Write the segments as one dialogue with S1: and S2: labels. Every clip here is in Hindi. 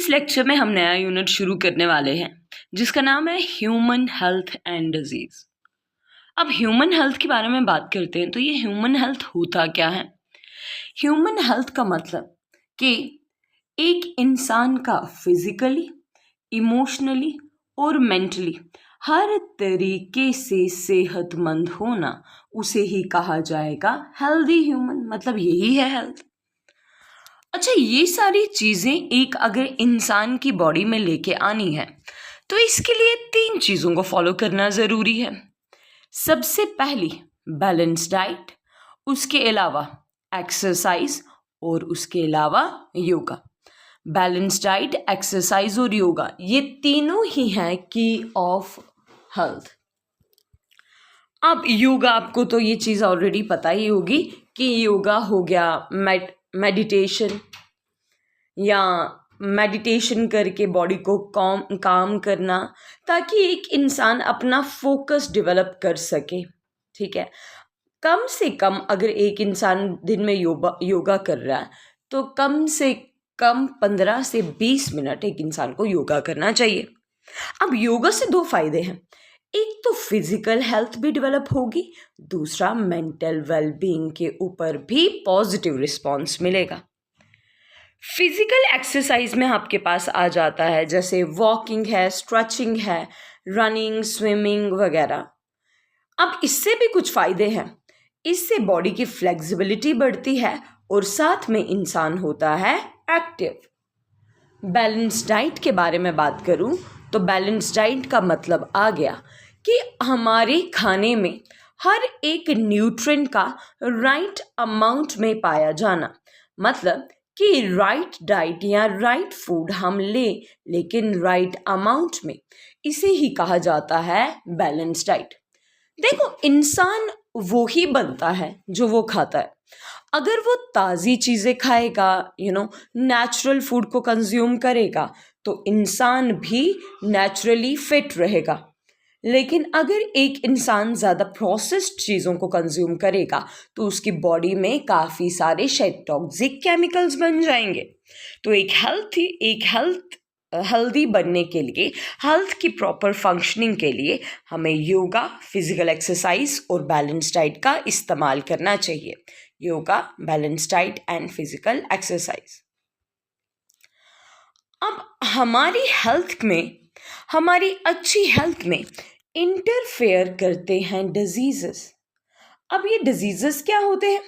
S1: इस लेक्चर में हम नया यूनिट शुरू करने वाले हैं जिसका नाम है ह्यूमन हेल्थ एंड डिजीज। अब ह्यूमन हेल्थ के बारे में बात करते हैं तो ये ह्यूमन हेल्थ होता क्या है। ह्यूमन हेल्थ का मतलब कि एक इंसान का फिजिकली, इमोशनली और मेंटली हर तरीके से सेहतमंद होना, उसे ही कहा जाएगा हेल्दी ह्यूमन। मतलब यही है हेल्थ। अच्छा, ये सारी चीज़ें एक अगर इंसान की बॉडी में लेके आनी है तो इसके लिए 3 चीज़ों को फॉलो करना ज़रूरी है। सबसे पहली बैलेंस डाइट, उसके अलावा एक्सरसाइज और उसके अलावा योगा। बैलेंस डाइट, एक्सरसाइज और योगा, ये तीनों ही हैं की ऑफ हेल्थ। अब योगा, आपको तो ये चीज़ ऑलरेडी पता ही होगी कि योगा हो गया मेडिटेशन, या मेडिटेशन करके बॉडी को काम करना ताकि एक इंसान अपना फोकस डेवलप कर सके। ठीक है, कम से कम अगर एक इंसान दिन में योगा कर रहा है तो कम से कम 15 से 20 मिनट एक इंसान को योगा करना चाहिए। अब योगा से 2 फायदे हैं, एक तो फिजिकल हेल्थ भी डेवलप होगी, दूसरा मेंटल वेलबींग के ऊपर भी पॉजिटिव रिस्पॉन्स मिलेगा। फिजिकल एक्सरसाइज में आपके पास आ जाता है जैसे वॉकिंग है, स्ट्रेचिंग है, रनिंग, स्विमिंग वगैरह। अब इससे भी कुछ फ़ायदे हैं, इससे बॉडी की फ्लेक्सिबिलिटी बढ़ती है और साथ में इंसान होता है एक्टिव। बैलेंस डाइट के बारे में बात करूं तो बैलेंस डाइट का मतलब आ गया कि हमारे खाने में हर एक न्यूट्रिएंट का राइट अमाउंट में पाया जाना। मतलब कि राइट डाइट या राइट फूड हम लेकिन राइट अमाउंट में, इसे ही कहा जाता है बैलेंस डाइट। देखो, इंसान वो ही बनता है जो वो खाता है। अगर वो ताज़ी चीज़ें खाएगा, नेचुरल फूड को कंज्यूम करेगा तो इंसान भी नेचुरली फिट रहेगा। लेकिन अगर एक इंसान ज़्यादा प्रोसेस्ड चीज़ों को कंज्यूम करेगा तो उसकी बॉडी में काफ़ी सारे शायद टॉक्सिक केमिकल्स बन जाएंगे। तो एक हेल्दी बनने के लिए, हेल्थ की प्रॉपर फंक्शनिंग के लिए हमें योगा, फिजिकल एक्सरसाइज और बैलेंस डाइट का इस्तेमाल करना चाहिए। Yoga, balance diet and physical exercise. अब हमारी अच्छी हेल्थ में इंटरफेयर करते हैं डिजीजेस। अब ये डिजीजेस क्या होते हैं?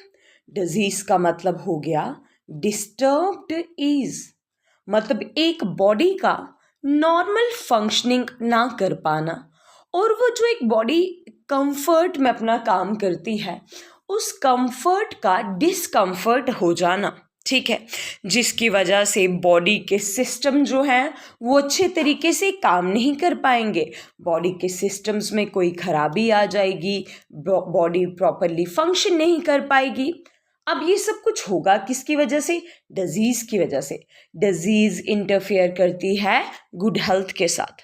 S1: डिजीज का मतलब हो गया डिस्टर्ब्ड ईज, मतलब एक बॉडी का नॉर्मल फंक्शनिंग ना कर पाना, और वो जो एक बॉडी कंफर्ट में अपना काम करती है उस कंफर्ट का डिस्कंफर्ट हो जाना। ठीक है, जिसकी वजह से बॉडी के सिस्टम जो हैं वो अच्छे तरीके से काम नहीं कर पाएंगे, बॉडी के सिस्टम्स में कोई खराबी आ जाएगी, बॉडी प्रॉपरली फंक्शन नहीं कर पाएगी। अब ये सब कुछ होगा किसकी वजह से? डिजीज की वजह से। डिजीज इंटरफेयर करती है गुड हेल्थ के साथ।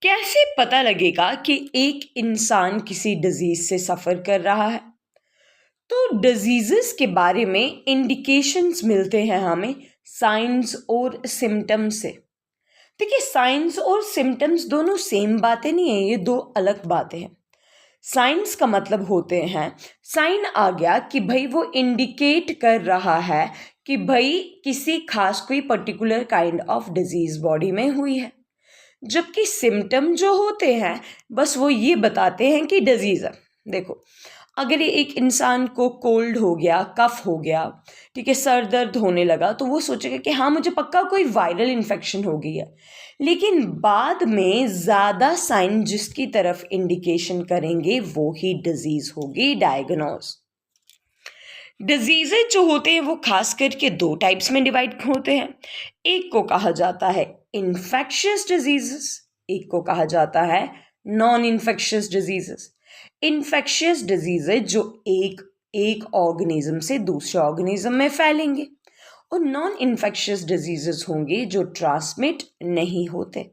S1: कैसे पता लगेगा कि एक इंसान किसी डिजीज से सफ़र कर रहा है? तो डिजीजेस के बारे में इंडिकेशंस मिलते हैं हमें साइंस और सिम्टम्स से। देखिए, साइंस और सिम्टम्स दोनों सेम बातें नहीं है, ये 2 अलग बातें हैं। साइंस का मतलब होते हैं, साइन आ गया कि भाई वो इंडिकेट कर रहा है कि भाई किसी खास कोई particular kind of disease body में हुई है। जबकि सिम्टम जो होते हैं बस वो ये बताते हैं कि डिजीज है। देखो, अगर एक इंसान को कोल्ड हो गया, कफ हो गया, ठीक है, सर दर्द होने लगा, तो वो सोचेगा कि हाँ, मुझे पक्का कोई वायरल इन्फेक्शन हो गई है। लेकिन बाद में ज़्यादा साइन जिसकी तरफ इंडिकेशन करेंगे वो ही डिजीज़ होगी डायग्नोज। डिजीज़ेज जो होते हैं वो खास करके 2 टाइप्स में डिवाइड होते हैं। एक को कहा जाता है इन्फेक्शियस डिजीजेस, एक को कहा जाता है non infectious diseases. Infectious diseases जो एक ऑर्गेनिज्म से दूसरे ऑर्गेनिज्म में फैलेंगे, और नॉन इन्फेक्शियस डिजीजेस होंगे जो ट्रांसमिट नहीं होते।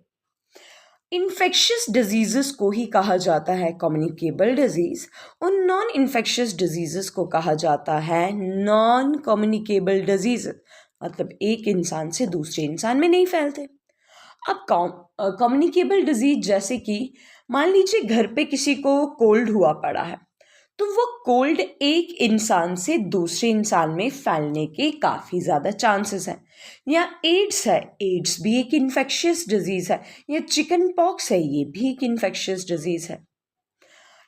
S1: इन्फेक्शियस डिजीजेस को ही कहा जाता है कम्युनिकेबल डिजीज, और नॉन इन्फेक्शियस डिजीजेस को कहा जाता है नॉन कम्युनिकेबल डिजीज। मतलब एक इंसान से दूसरे इंसान में नहीं फैलते। अब कम्युनिकेबल डिजीज जैसे कि मान लीजिए घर पे किसी को कोल्ड हुआ पड़ा है, तो वो कोल्ड एक इंसान से दूसरे इंसान में फैलने के काफ़ी ज़्यादा चांसेस हैं। या एड्स है, एड्स भी एक इन्फेक्शियस डिजीज़ है। या चिकन पॉक्स है, ये भी एक इन्फेक्शियस डिजीज़ है।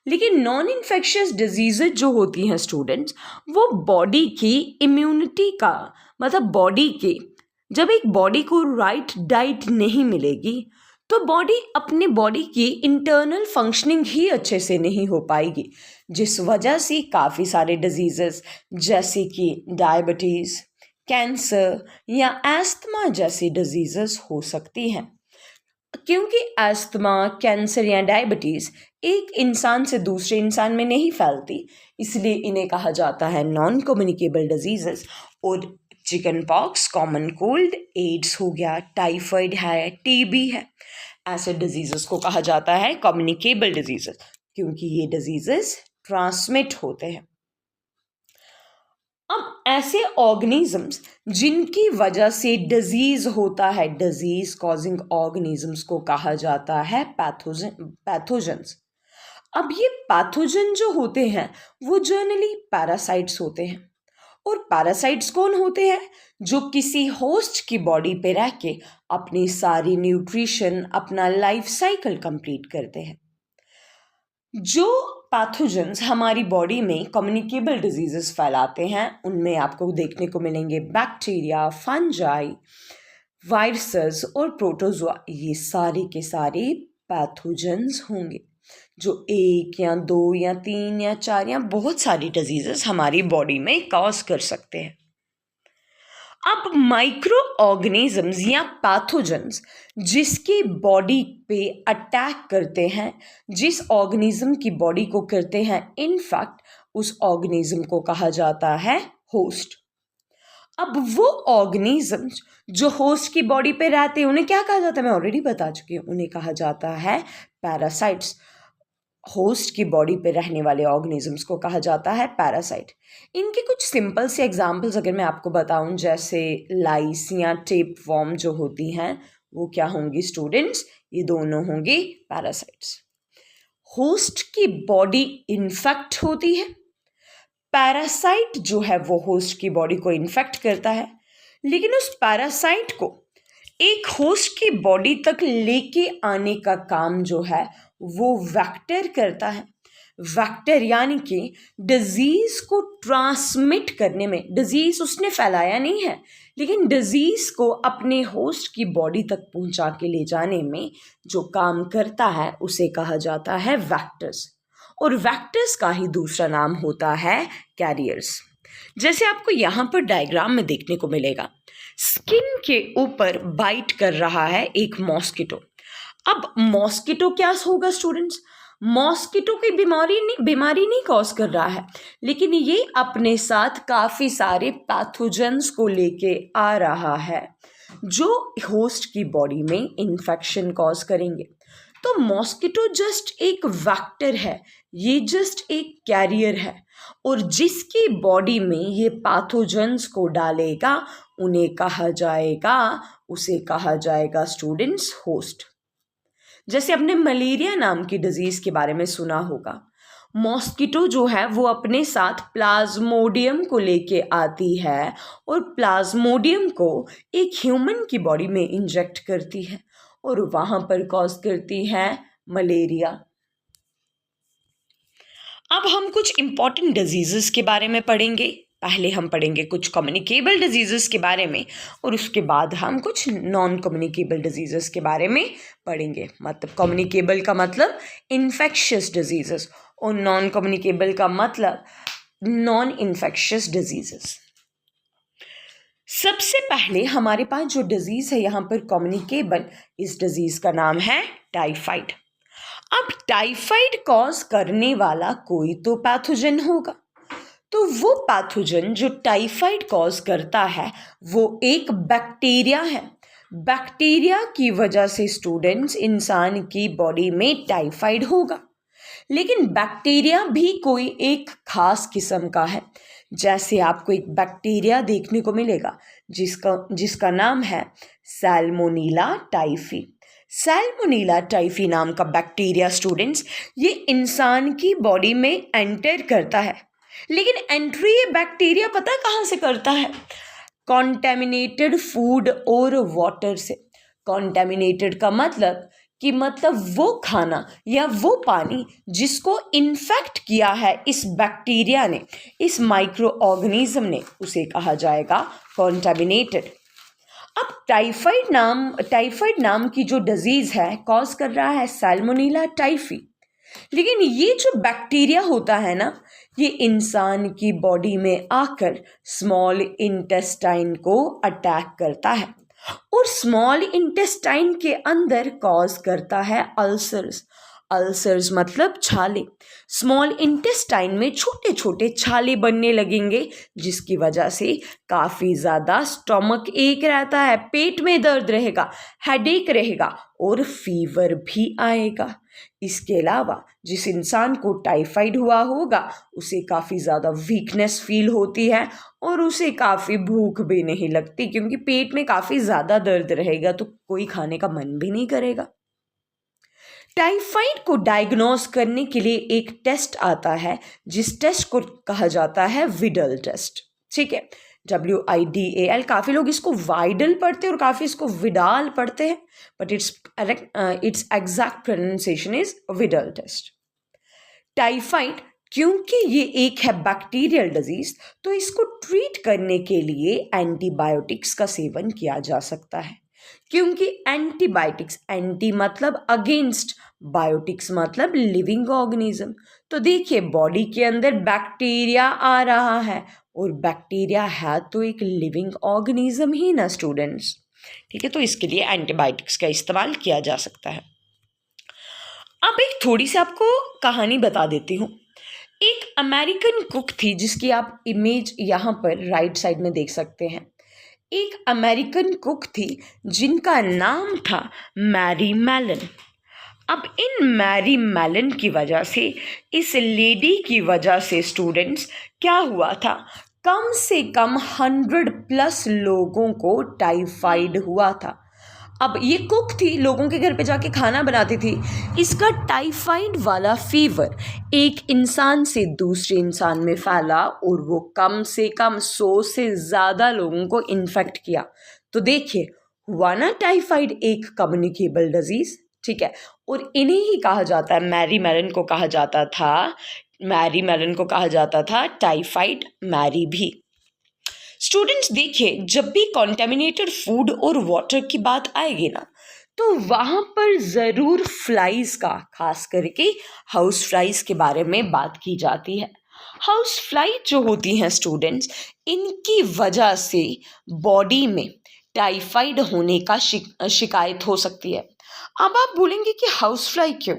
S1: लेकिन नॉन इन्फेक्शियस डिजीज़ेज जो होती हैं स्टूडेंट्स, वो बॉडी की इम्यूनिटी का मतलब बॉडी के जब एक बॉडी को राइट डाइट नहीं मिलेगी तो बॉडी अपने बॉडी की इंटरनल फंक्शनिंग ही अच्छे से नहीं हो पाएगी, जिस वजह से काफ़ी सारे डिजीज़ेस जैसे कि डायबिटीज़, कैंसर या एस्थमा जैसी डिजीज़ेस हो सकती हैं। क्योंकि एस्थमा, कैंसर या डायबिटीज़ एक इंसान से दूसरे इंसान में नहीं फैलती, इसलिए इन्हें कहा जाता है नॉन कम्युनिकेबल डिजीज़ेस। और chicken pox, common cold, AIDS हो गया, टाइफाइड है, टीबी है, ऐसे डिजीज़ेस को कहा जाता है कम्युनिकेबल डिजीज़ेस, क्योंकि ये डिजीज़ेस ट्रांसमिट होते हैं। अब ऐसे ऑर्गेनिजम्स जिनकी वजह से डिजीज़ होता है, डिजीज़ कॉजिंग ऑर्गेनिजम्स को कहा जाता है पैथोजेंस। अब ये पैथोजन जो होते हैं वो जनरली पैरासाइट्स होते हैं। और पैरासाइट्स कौन होते हैं? जो किसी होस्ट की बॉडी पे रह के अपनी सारी न्यूट्रिशन, अपना लाइफ साइकिल कंप्लीट करते हैं। जो पैथोजेंस हमारी बॉडी में कम्युनिकेबल डिजीजेस फैलाते हैं उनमें आपको देखने को मिलेंगे बैक्टीरिया, फंजाई, वायरसेस और प्रोटोजोआ। ये सारे के सारे पैथोजेंस होंगे जो 1 या 2 या 3 या 4 या बहुत सारी डिजीजेस हमारी बॉडी में कॉज कर सकते हैं। अब माइक्रो ऑर्गेनिजम्स या पैथोजेंस जिसकी बॉडी पे अटैक करते हैं, जिस ऑर्गेनिज्म की बॉडी को करते हैं इनफैक्ट, उस ऑर्गेनिज्म को कहा जाता है होस्ट। अब वो ऑर्गेनिजम्स जो होस्ट की बॉडी पे रहते हैं उन्हें क्या कहा जाता है? मैं ऑलरेडी बता चुकी हूँ, उन्हें कहा जाता है पैरासाइट्स। होस्ट की बॉडी पे रहने वाले ऑर्गेनिजम्स को कहा जाता है पैरासाइट। इनके कुछ सिंपल से एग्जांपल्स अगर मैं आपको बताऊं, जैसे लाइस या टेप वॉर्म जो होती हैं, वो क्या होंगी स्टूडेंट्स? ये दोनों होंगी पैरासाइट्स। होस्ट की बॉडी इन्फेक्ट होती है, पैरासाइट जो है वो होस्ट की बॉडी को इन्फेक्ट करता है, लेकिन उस पैरासाइट को एक होस्ट की बॉडी तक लेके आने का काम जो है वो वेक्टर करता है। वेक्टर यानी कि डिजीज को ट्रांसमिट करने में, डिजीज उसने फैलाया नहीं है लेकिन डिजीज को अपने होस्ट की बॉडी तक पहुंचा के ले जाने में जो काम करता है उसे कहा जाता है वेक्टर्स। और वेक्टर्स का ही दूसरा नाम होता है कैरियर्स। जैसे आपको यहाँ पर डायग्राम में देखने को मिलेगा, स्किन के ऊपर बाइट कर रहा है एक मॉस्किटो। अब मॉस्किटो क्या होगा स्टूडेंट्स? मॉस्किटो की बीमारी नहीं कॉज कर रहा है, लेकिन ये अपने साथ काफ़ी सारे पैथोजेंस को लेके आ रहा है जो होस्ट की बॉडी में इन्फेक्शन कॉज करेंगे। तो मॉस्किटो जस्ट एक वेक्टर है, ये जस्ट एक कैरियर है, और जिसकी बॉडी में ये पैथोजेंस को डालेगा उसे कहा जाएगा स्टूडेंट्स होस्ट। जैसे आपने मलेरिया नाम की डिजीज के बारे में सुना होगा, मॉस्किटो जो है वो अपने साथ प्लाज्मोडियम को लेके आती है और प्लाज्मोडियम को एक ह्यूमन की बॉडी में इंजेक्ट करती है और वहां पर कॉज करती है मलेरिया। अब हम कुछ इंपॉर्टेंट डिजीजेस के बारे में पढ़ेंगे। पहले हम पढ़ेंगे कुछ कम्युनिकेबल डिजीजेस के बारे में और उसके बाद हम कुछ नॉन कम्युनिकेबल डिजीजेस के बारे में पढ़ेंगे। मतलब कम्युनिकेबल का मतलब इन्फेक्शियस डिजीजेस और नॉन कम्युनिकेबल का मतलब नॉन इन्फेक्शियस डिजीजेस। सबसे पहले हमारे पास जो डिजीज है यहाँ पर कम्युनिकेबल, इस डिजीज का नाम है टाइफाइड। अब टाइफाइड कॉज करने वाला कोई तो पैथोजन होगा, तो वो पैथोजन जो टाइफाइड कॉज करता है वो एक बैक्टीरिया है। बैक्टीरिया की वजह से स्टूडेंट्स इंसान की बॉडी में टाइफाइड होगा, लेकिन बैक्टीरिया भी कोई एक खास किस्म का है। जैसे आपको एक बैक्टीरिया देखने को मिलेगा जिसका नाम है सैल्मोनेला टाइफी। सैल्मोनेला टाइफी नाम का बैक्टीरिया स्टूडेंट्स, ये इंसान की बॉडी में एंटर करता है, लेकिन एंट्री ये बैक्टीरिया पता है कहाँ से करता है? कॉन्टेमिनेटेड फूड और वाटर से। कॉन्टेमिनेटेड का मतलब वो खाना या वो पानी जिसको इन्फेक्ट किया है इस बैक्टीरिया ने, इस माइक्रो ऑर्गेनिज्म ने, उसे कहा जाएगा कॉन्टेमिनेटेड। अब टाइफाइड नाम की जो डिजीज है कॉज कर रहा है सैल्मोनेला टाइफी, लेकिन ये जो बैक्टीरिया होता है ना, ये इंसान की बॉडी में आकर स्मॉल इंटेस्टाइन को अटैक करता है और स्मॉल इंटेस्टाइन के अंदर कॉज करता है अल्सर्स। अल्सर्स मतलब छाले। स्मॉल इंटेस्टाइन में छोटे छोटे छाले बनने लगेंगे, जिसकी वजह से काफ़ी ज़्यादा स्टमक एक रहता है, पेट में दर्द रहेगा, हेडेक रहेगा और फीवर भी आएगा। इसके अलावा जिस इंसान को टाइफाइड हुआ होगा उसे काफ़ी ज़्यादा वीकनेस फील होती है और उसे काफ़ी भूख भी नहीं लगती, क्योंकि पेट में काफ़ी ज़्यादा दर्द रहेगा तो कोई खाने का मन भी नहीं करेगा। टाइफाइड को डायग्नोस करने के लिए एक टेस्ट आता है, जिस टेस्ट को कहा जाता है विडल टेस्ट। ठीक है, WIDAL। काफ़ी लोग इसको वाइडल पढ़ते हैं और काफ़ी इसको विडाल पढ़ते हैं, but it's exact pronunciation is Widal test. Typhoid क्योंकि ये एक है बैक्टीरियल डिजीज, तो इसको ट्रीट करने के लिए एंटीबायोटिक्स का सेवन किया जा सकता है, क्योंकि एंटीबायोटिक्स, एंटी मतलब अगेंस्ट, बायोटिक्स मतलब लिविंग ऑर्गेनिज्म। तो देखिए बॉडी के अंदर बैक्टीरिया आ रहा है और बैक्टीरिया है तो एक लिविंग ऑर्गेनिज्म ही ना स्टूडेंट्स। ठीक है, तो इसके लिए एंटीबायोटिक्स का इस्तेमाल किया जा सकता है। अब एक थोड़ी सी आपको कहानी बता देती हूँ। एक अमेरिकन कुक थी, जिसकी आप इमेज यहाँ पर राइट साइड में देख सकते हैं। एक अमेरिकन कुक थी जिनका नाम था मैरी मेलन। अब इन मैरी मेलन की वजह से, इस लेडी की वजह से स्टूडेंट्स क्या हुआ था, कम से कम 100+ लोगों को टाइफाइड हुआ था। अब ये कुक थी, लोगों के घर पे जाके खाना बनाती थी। इसका टाइफाइड वाला फीवर एक इंसान से दूसरे इंसान में फैला और वो कम से कम 100 से ज़्यादा लोगों को इन्फेक्ट किया। तो देखिए हुआ ना टाइफाइड एक कम्युनिकेबल डिजीज। ठीक है, और इन्हें ही कहा जाता है, मैरी मेलन को कहा जाता था टाइफाइड मैरी भी। स्टूडेंट्स देखिए, जब भी कॉन्टेमिनेटेड फूड और वाटर की बात आएगी ना, तो वहाँ पर ज़रूर फ्लाइज का, खास करके हाउस फ्लाइज के बारे में बात की जाती है। हाउस फ्लाई जो होती हैं स्टूडेंट्स, इनकी वजह से बॉडी में टाइफाइड होने का शिकायत हो सकती है। अब आप बोलेंगे कि हाउस फ्लाई क्यों?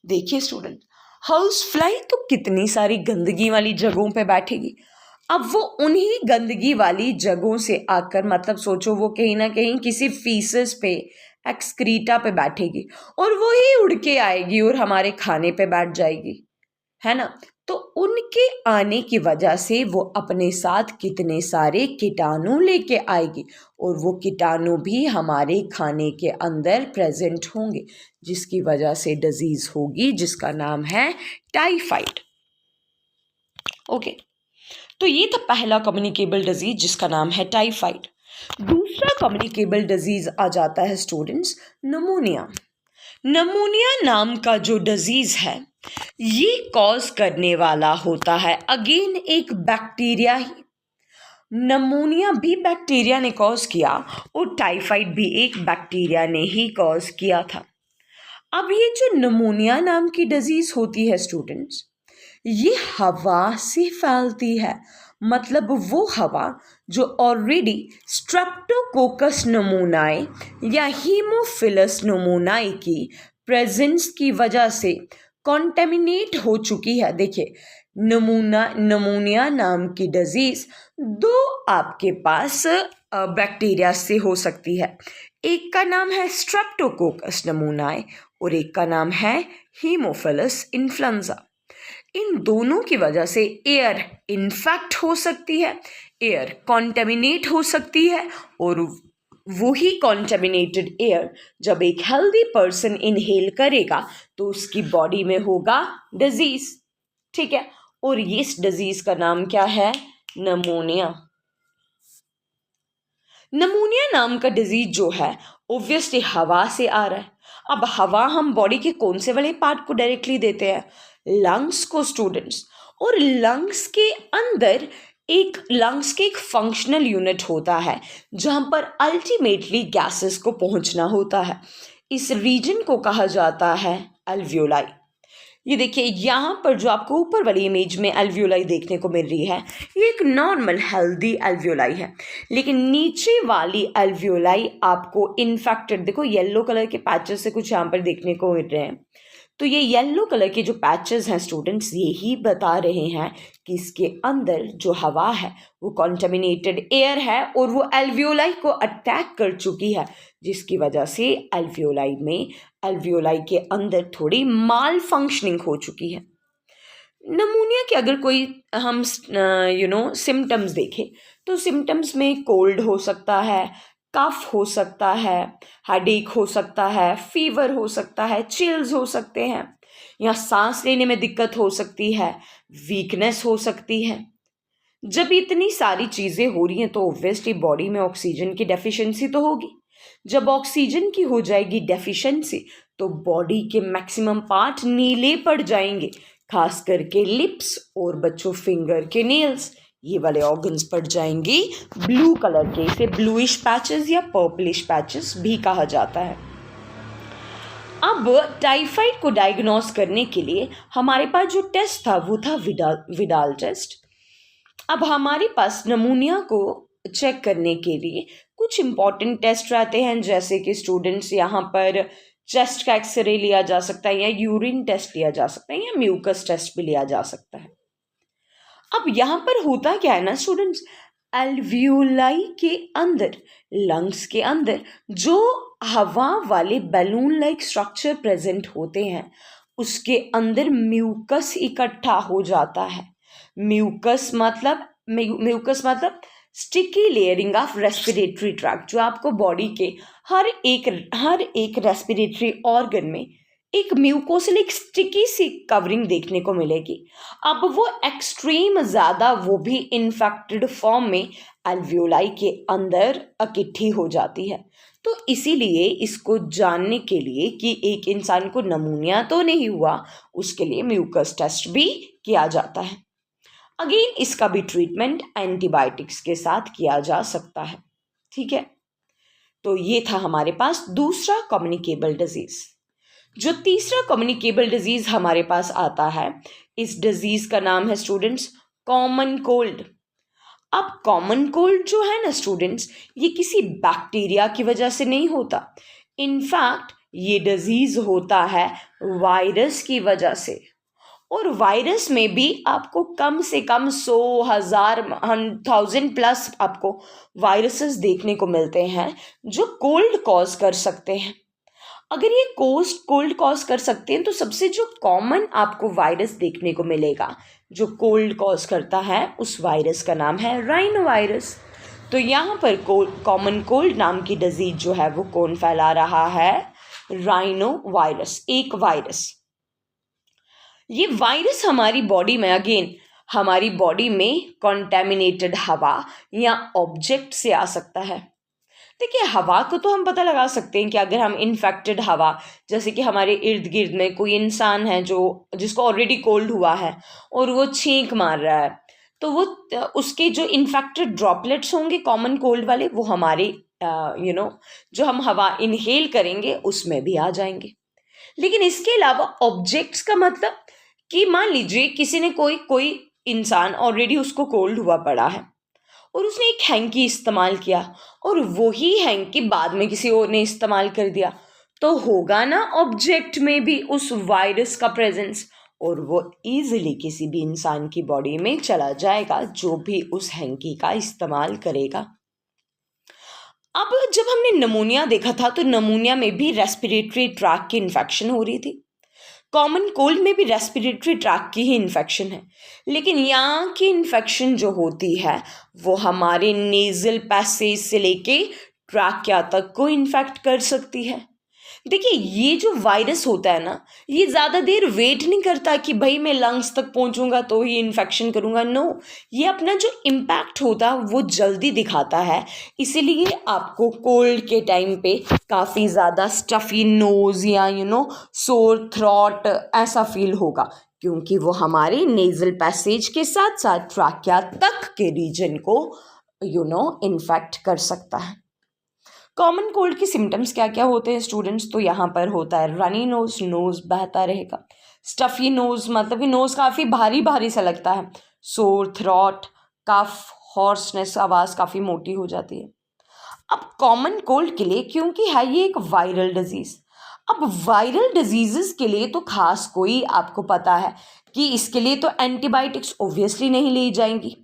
S1: देखिए स्टूडेंट, हाउस फ्लाई तो कितनी सारी गंदगी वाली जगहों पे बैठेगी। अब वो उन्हीं गंदगी वाली जगहों से आकर, मतलब सोचो वो कहीं ना कहीं किसी फीसस पे, एक्सक्रीटा पे बैठेगी और वो ही उड़ के आएगी और हमारे खाने पे बैठ जाएगी, है ना। तो उनके आने की वजह से वो अपने साथ कितने सारे कीटाणु लेके आएगी और वो कीटाणु भी हमारे खाने के अंदर प्रेजेंट होंगे, जिसकी वजह से डिजीज होगी जिसका नाम है टाइफाइड। ओके, तो ये था पहला कम्युनिकेबल डिजीज जिसका नाम है टाइफाइड। दूसरा कम्युनिकेबल डिजीज आ जाता है स्टूडेंट्स नमोनिया। नमोनिया नाम का जो डिजीज है ये कॉज करने वाला होता है अगेन एक बैक्टीरिया ही। नमोनिया भी बैक्टीरिया ने कॉज किया और टाइफाइड भी एक बैक्टीरिया ने ही कॉज किया था। अब ये जो नमोनिया नाम की डिजीज होती है स्टूडेंट्स, ये हवा से फैलती है, मतलब वो हवा जो ऑलरेडी स्ट्रेप्टोकोकस नमूनाए या हीमोफिलस नमूनाए की प्रेजेंस की वजह से कॉन्टेमिनेट हो चुकी है। देखिए नमूनिया नाम की डिजीज दो आपके पास बैक्टीरिया से हो सकती है। एक का नाम है स्ट्रेप्टोकोकस नमूनाए और एक का नाम है हीमोफिलस इन्फ्लुएंजा। इन दोनों की वजह से एयर इन्फेक्ट हो सकती है, एयर कॉन्टेमिनेट हो सकती है, और वही कॉन्टेमिनेटेड एयर जब एक हेल्दी पर्सन इनहेल करेगा तो उसकी बॉडी में होगा डिजीज। ठीक है, और इस डिजीज का नाम क्या है? नमोनिया। नमोनिया नाम का डिजीज जो है ऑब्वियसली हवा से आ रहा है। अब हवा हम बॉडी के कौन से वाले पार्ट को डायरेक्टली देते हैं? लंग्स को स्टूडेंट्स। और लंग्स के अंदर लंग्स के एक फंक्शनल यूनिट होता है जहां पर अल्टीमेटली गैसेस को पहुंचना होता है। इस रीजन को कहा जाता है अल्वियोलाई। ये देखिए यहाँ पर जो आपको ऊपर वाली इमेज में अल्वियोलाई देखने को मिल रही है, ये एक नॉर्मल हेल्दी अल्वियोलाई है, लेकिन नीचे वाली अल्वियोलाई आपको इन्फेक्टेड, देखो येलो कलर के पैचेस से कुछ यहाँ पर देखने को मिल रहे हैं। तो ये येलो कलर के जो पैचेस हैं स्टूडेंट्स, यही बता रहे हैं कि इसके अंदर जो हवा है वो कॉन्टेमिनेटेड एयर है और वो अल्वियोलाई को अटैक कर चुकी है, जिसकी वजह से अल्वियोलाई के अंदर थोड़ी माल फंक्शनिंग हो चुकी है। नमूनिया के अगर कोई हम सिम्टम्स देखें तो सिम्टम्स में कोल्ड हो सकता है, कफ हो सकता है, हेडेक हो सकता है, फीवर हो सकता है, चिल्स हो सकते हैं, या सांस लेने में दिक्कत हो सकती है, वीकनेस हो सकती है। जब इतनी सारी चीज़ें हो रही हैं तो ऑब्वियसली बॉडी में ऑक्सीजन की डेफिशिएंसी तो होगी। जब ऑक्सीजन की हो जाएगी डेफिशिएंसी तो बॉडी के मैक्सिमम पार्ट नीले पड़ जाएंगे, खास करके लिप्स और बच्चों फिंगर के नेल्स, ये वाले ऑर्गन्स पड़ जाएंगे ब्लू कलर के। इसे ब्लूइश पैचेस या पर्पलिश पैचेस भी कहा जाता है। अब टाइफाइड को डायग्नोस करने के लिए हमारे पास जो टेस्ट था वो था विडाल टेस्ट। अब हमारे पास नमूनिया को चेक करने के लिए कुछ इंपॉर्टेंट टेस्ट रहते हैं, जैसे कि स्टूडेंट्स यहाँ पर चेस्ट का एक्सरे लिया जा सकता है, या यूरिन टेस्ट लिया जा सकता है, या म्यूकस टेस्ट भी लिया जा सकता है। अब यहाँ पर होता क्या है ना स्टूडेंट्स, अल्वियोलाई के अंदर, लंग्स के अंदर जो हवा वाले बैलून लाइक स्ट्रक्चर प्रेजेंट होते हैं उसके अंदर म्यूकस इकट्ठा हो जाता है। म्यूकस मतलब sticky layering of respiratory tract, जो आपको बॉडी के हर एक रेस्पिरेटरी ऑर्गन में एक म्यूकोसल एक स्टिकी सी कवरिंग देखने को मिलेगी। अब वो एक्सट्रीम ज़्यादा, वो भी इन्फेक्टेड फॉर्म में अल्वियोलाई के अंदर इकट्ठी हो जाती है। तो इसीलिए इसको जानने के लिए कि एक इंसान को नमूनिया तो नहीं हुआ, उसके लिए म्यूकस टेस्ट भी किया जाता है। अगेन इसका भी ट्रीटमेंट एंटीबायोटिक्स के साथ किया जा सकता है। ठीक है, तो ये था हमारे पास दूसरा कम्युनिकेबल डिजीज। जो तीसरा कम्युनिकेबल डिजीज हमारे पास आता है, इस डिजीज का नाम है स्टूडेंट्स कॉमन कोल्ड। अब कॉमन कोल्ड जो है ना स्टूडेंट्स, ये किसी बैक्टीरिया की वजह से नहीं होता। इनफैक्ट ये डिजीज होता है वायरस की वजह से, और वायरस में भी आपको कम से कम 100,000 प्लस आपको वायरसेस देखने को मिलते हैं जो कोल्ड कॉज कर सकते हैं। अगर ये कोल्ड कॉज कर सकते हैं तो सबसे जो कॉमन आपको वायरस देखने को मिलेगा जो कोल्ड कॉज करता है, उस वायरस का नाम है राइनो वायरस। तो यहाँ पर कॉमन कोल्ड नाम की डिजीज जो है वो कौन फैला रहा है? राइनो वायरस, एक वायरस। ये वायरस हमारी बॉडी में, अगेन हमारी बॉडी में कॉन्टेमिनेटेड हवा या ऑब्जेक्ट से आ सकता है। देखिए हवा को तो हम पता लगा सकते हैं कि अगर हम इन्फेक्टेड हवा, जैसे कि हमारे इर्द गिर्द में कोई इंसान है जिसको ऑलरेडी कोल्ड हुआ है और वो छींक मार रहा है, तो वो उसके जो इन्फेक्टेड ड्रॉपलेट्स होंगे कॉमन कोल्ड वाले, वो हमारे जो हम हवा इनहेल करेंगे उसमें भी आ जाएंगे। लेकिन इसके अलावा ऑब्जेक्ट्स का मतलब कि मान लीजिए किसी ने कोई इंसान ऑलरेडी उसको कोल्ड हुआ पड़ा है और उसने एक हैंकी इस्तेमाल किया और वही हैंकी बाद में किसी और ने इस्तेमाल कर दिया, तो होगा ना ऑब्जेक्ट में भी उस वायरस का प्रेजेंस, और वो इजीली किसी भी इंसान की बॉडी में चला जाएगा जो भी उस हैंकी का इस्तेमाल करेगा। अब जब हमने नमूनिया देखा था तो नमूनिया में भी रेस्पिरेटरी ट्रैक्ट की इन्फेक्शन हो रही थी। कॉमन कोल्ड में भी रेस्पिरेटरी ट्रैक की ही इन्फेक्शन है, लेकिन यहाँ की इन्फेक्शन जो होती है वो हमारे नेज़ल पैसेज से लेके ट्रैकिया तक को इन्फेक्ट कर सकती है। देखिए, ये जो वायरस होता है ना, ये ज़्यादा देर वेट नहीं करता कि भाई मैं लंग्स तक पहुंचूंगा तो ही इन्फेक्शन करूंगा। नो, ये अपना जो इम्पैक्ट होता है वो जल्दी दिखाता है। इसीलिए आपको कोल्ड के टाइम पे काफ़ी ज़्यादा स्टफी नोज़ या सोर थ्रॉट ऐसा फील होगा, क्योंकि वो हमारे नेज़ल पैसेज के साथ साथ ट्रैकिया तक के रीजन को इन्फेक्ट कर सकता है। कॉमन कोल्ड की सिम्टम्स क्या क्या होते हैं स्टूडेंट्स? तो यहाँ पर होता है रनी नोज, नोज बहता रहेगा। स्टफी नोज मतलब कि नोज काफ़ी भारी भारी सा लगता है। सोर थ्रॉट, कफ, हॉर्सनेस, आवाज़ काफ़ी मोटी हो जाती है। अब कॉमन कोल्ड के लिए, क्योंकि है ये एक वायरल डिजीज़, अब वायरल डिजीज़ के लिए तो खास कोई आपको पता है कि इसके लिए तो एंटीबायोटिक्स ओब्वियसली नहीं ली जाएंगी।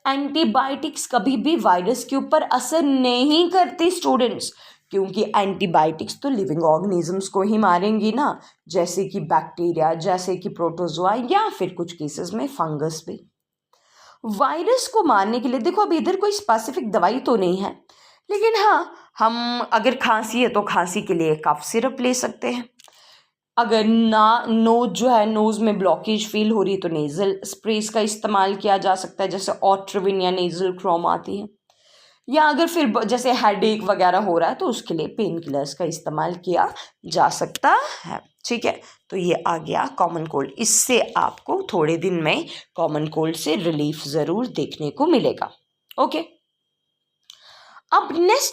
S1: एंटीबायोटिक्स कभी भी वायरस के ऊपर असर नहीं करती स्टूडेंट्स, क्योंकि एंटीबायोटिक्स तो लिविंग ऑर्गेनिजम्स को ही मारेंगी ना, जैसे कि बैक्टीरिया, जैसे कि प्रोटोजोआ, या फिर कुछ केसेस में फंगस भी। वायरस को मारने के लिए देखो, अब इधर कोई स्पेसिफिक दवाई तो नहीं है, लेकिन हाँ, हम अगर खांसी है तो खांसी के लिए कफ सिरप ले सकते हैं। अगर नोज जो है, नोज़ में ब्लॉकेज फील हो रही है तो नेज़ल स्प्रेस का इस्तेमाल किया जा सकता है, जैसे ऑट्रविन या नेज़ल क्रोम आती है। या अगर फिर जैसे हेडेक वगैरह हो रहा है तो उसके लिए पेन किलर्स का इस्तेमाल किया जा सकता है। ठीक है, तो ये आ गया कॉमन कोल्ड। इससे आपको थोड़े दिन में कॉमन कोल्ड से रिलीफ ज़रूर देखने को मिलेगा। ओके, अब